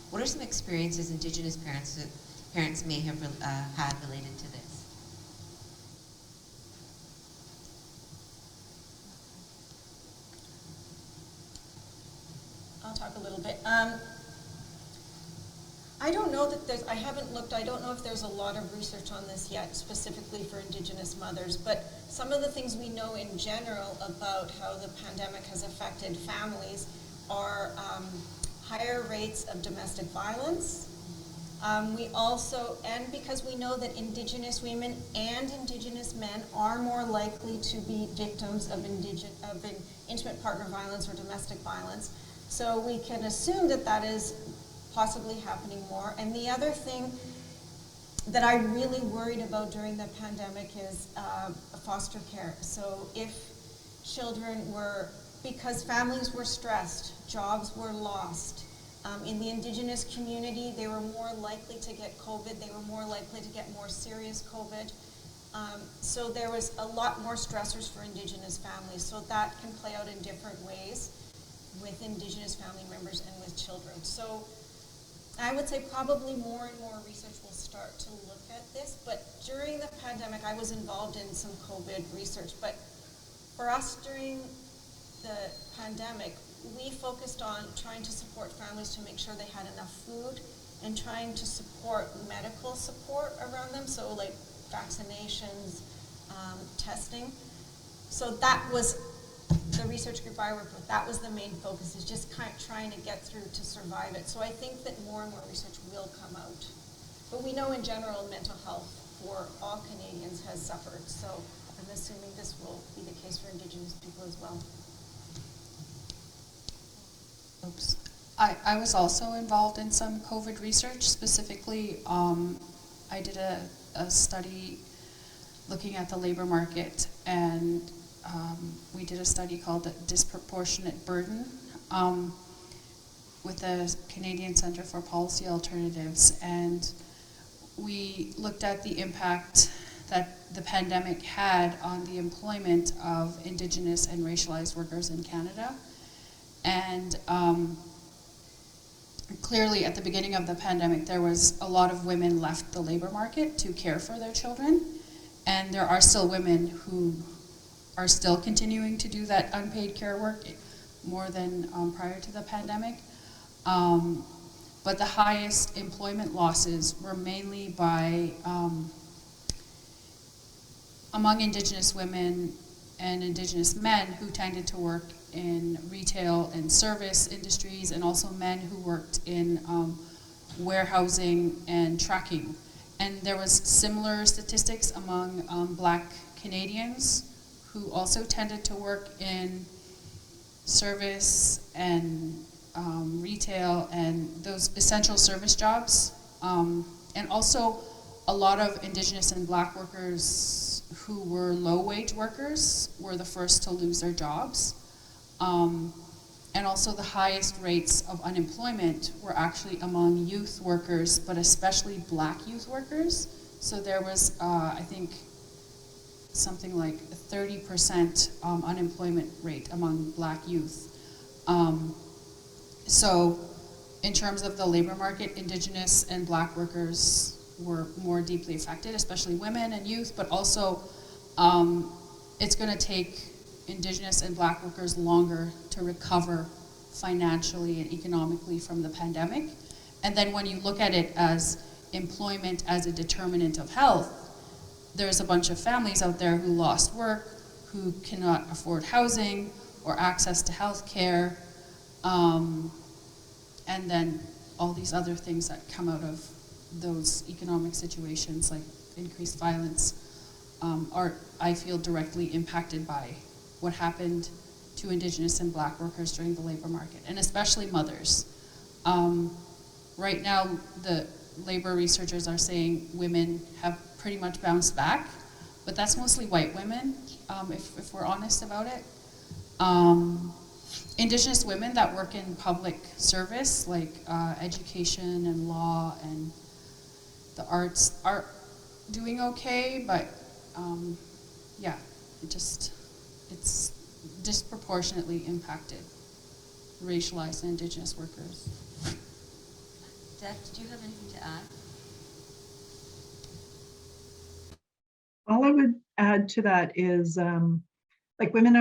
What are some experiences Indigenous parents may have had related to this? I'll talk a little bit. I don't know that I haven't looked, I don't know if there's a lot of research on this yet, specifically for Indigenous mothers, but some of the things we know in general about how the pandemic has affected families are higher rates of domestic violence, We also, and because we know that Indigenous women and Indigenous men are more likely to be victims of intimate partner violence or domestic violence. So we can assume that that is possibly happening more. And the other thing that I really worried about during the pandemic is foster care. So if children were, because families were stressed, jobs were lost, in the Indigenous community, they were more likely to get COVID. They were more likely to get more serious COVID. So there was a lot more stressors for Indigenous families. So that can play out in different ways with Indigenous family members and with children. So I would say probably more and more research will start to look at this. But during the pandemic, I was involved in some COVID research. But for us during the pandemic, we focused on trying to support families to make sure they had enough food and trying to support medical support around them, so like vaccinations, testing. So that was the research group I worked with. That was the main focus, is just kind of trying to get through to survive it. So I think that more and more research will come out. But we know in general mental health for all Canadians has suffered. So I'm assuming this will be the case for Indigenous people as well. Oops. I was also involved in some COVID research. Specifically, I did a study looking at the labor market, and we did a study called Disproportionate Burden with the Canadian Centre for Policy Alternatives, and we looked at the impact that the pandemic had on the employment of Indigenous and racialized workers in Canada. And clearly at the beginning of the pandemic, there was a lot of women left the labor market to care for their children. And there are still women who are still continuing to do that unpaid care work more than prior to the pandemic. But the highest employment losses were mainly by among Indigenous women and Indigenous men who tended to work in retail and service industries, and also men who worked in warehousing and trucking. And there was similar statistics among Black Canadians who also tended to work in service and retail and those essential service jobs. And also a lot of Indigenous and Black workers who were low-wage workers were the first to lose their jobs. And also the highest rates of unemployment were actually among youth workers, but especially Black youth workers. So there was, I think, something like a 30% unemployment rate among Black youth. So in terms of the labor market, Indigenous and Black workers were more deeply affected, especially women and youth, but also it's going to take Indigenous and Black workers longer to recover financially and economically from the pandemic. And then when you look at it as employment as a determinant of health, there's a bunch of families out there who lost work, who cannot afford housing or access to health care, and then all these other things that come out of those economic situations, like increased violence, are, I feel, directly impacted by what happened to Indigenous and Black workers during the labor market, and especially mothers. Right now, the labor researchers are saying women have pretty much bounced back, but that's mostly white women, if we're honest about it. Indigenous women that work in public service, like education and law and the arts, are doing okay, but yeah, it's disproportionately impacted racialized and Indigenous workers. Deb, did you have anything to add? All I would add to that is like women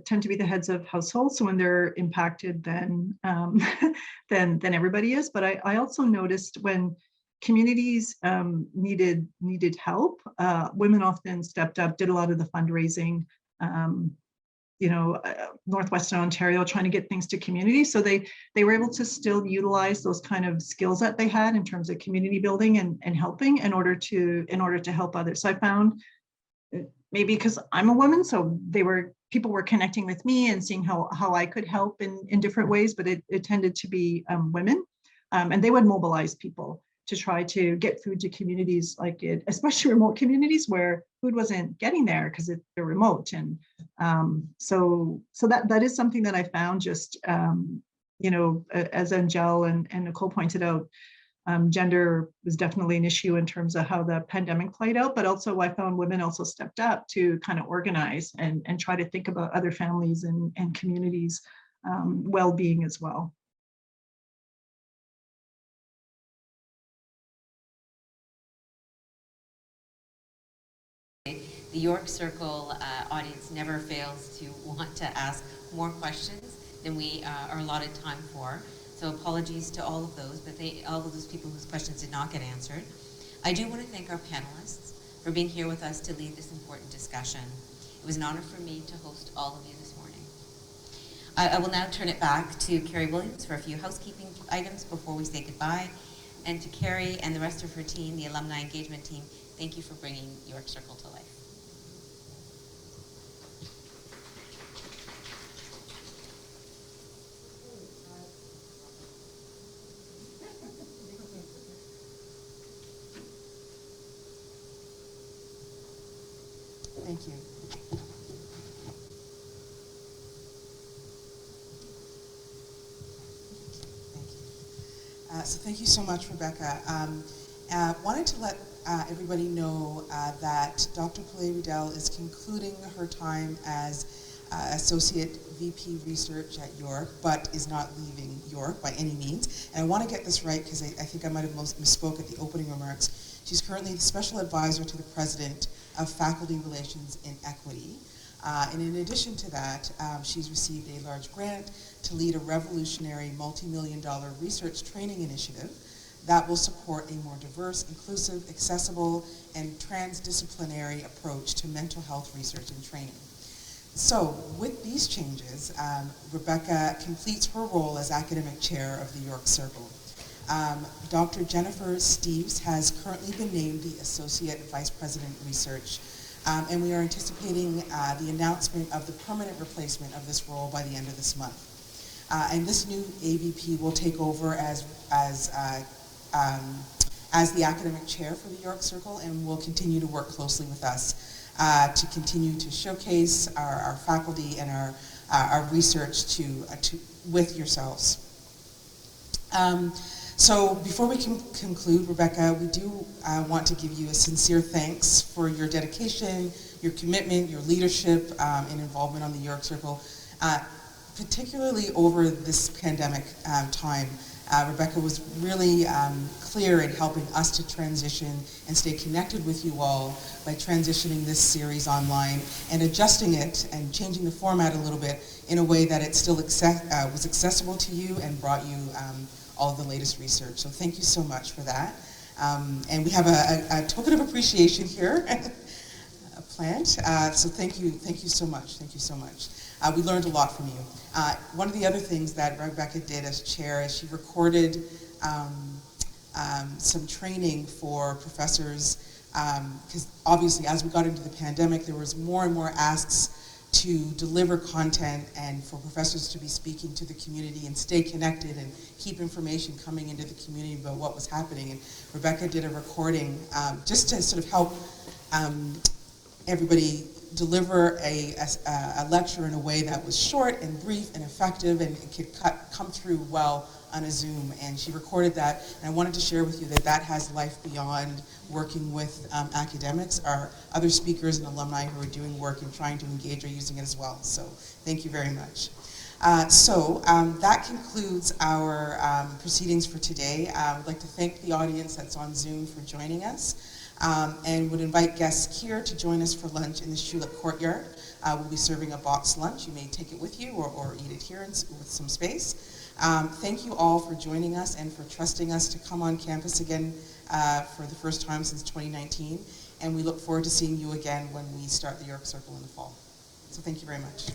tend to be the heads of households, so when they're impacted, then then everybody is. But I also noticed when communities needed help, women often stepped up, did a lot of the fundraising, Northwestern Ontario, trying to get things to communities. So they were able to still utilize those kind of skills that they had in terms of community building and helping in order to help others. So I found, maybe because I'm a woman, so people were connecting with me and seeing how I could help in different ways, but it tended to be women, and they would mobilize people to try to get food to communities especially remote communities where food wasn't getting there because they're remote. And so that is something that I found, just as Angel and Nicole pointed out, gender was definitely an issue in terms of how the pandemic played out, but also I found women also stepped up to kind of organize and try to think about other families and communities' well-being as well. The York Circle audience never fails to want to ask more questions than we are allotted time for. So apologies to all of those, but all of those people whose questions did not get answered. I do want to thank our panelists for being here with us to lead this important discussion. It was an honor for me to host all of you this morning. I will now turn it back to Carrie Williams for a few housekeeping items before we say goodbye. And to Carrie and the rest of her team, the alumni engagement team, thank you for bringing York Circle to life. Thank you. So thank you so much, Rebecca. Wanted to let everybody know that Dr. Pillai Riddell is concluding her time as Associate VP Research at York, but is not leaving York by any means. And I want to get this right because I think I might have misspoke at the opening remarks. She's currently the Special Advisor to the President of Faculty Relations in Equity. And in addition to that, she's received a large grant to lead a revolutionary multi-million-dollar research training initiative that will support a more diverse, inclusive, accessible, and transdisciplinary approach to mental health research and training. So with these changes, Rebecca completes her role as academic chair of the York Circle. Dr. Jennifer Steeves has currently been named the Associate Vice President Research, and we are anticipating the announcement of the permanent replacement of this role by the end of this month. And this new AVP will take over as the academic chair for the York Circle, and will continue to work closely with us to continue to showcase our faculty and our research with yourselves. So before we conclude, Rebecca, we do want to give you a sincere thanks for your dedication, your commitment, your leadership, and involvement on the York Circle, particularly over this pandemic time. Rebecca was really clear in helping us to transition and stay connected with you all by transitioning this series online and adjusting it and changing the format a little bit in a way that it still was accessible to you and brought you all of the latest research. So thank you so much for that. And we have a token of appreciation here planned. So thank you so much. Thank you so much. We learned a lot from you. One of the other things that Rebecca did as chair is she recorded some training for professors, because obviously as we got into the pandemic, there was more and more asks to deliver content and for professors to be speaking to the community and stay connected and keep information coming into the community about what was happening. And Rebecca did a recording just to sort of help everybody deliver a lecture in a way that was short and brief and effective, and it could come through well on a Zoom. And she recorded that, and I wanted to share with you that that has life beyond working with academics. Our other speakers and alumni who are doing work and trying to engage are using it as well. So thank you very much. That concludes our proceedings for today. I would like to thank the audience that's on Zoom for joining us. And would invite guests here to join us for lunch in the Shulip Courtyard. We'll be serving a boxed lunch. You may take it with you or eat it here with some space. Thank you all for joining us and for trusting us to come on campus again for the first time since 2019. And we look forward to seeing you again when we start the York Circle in the fall. So thank you very much.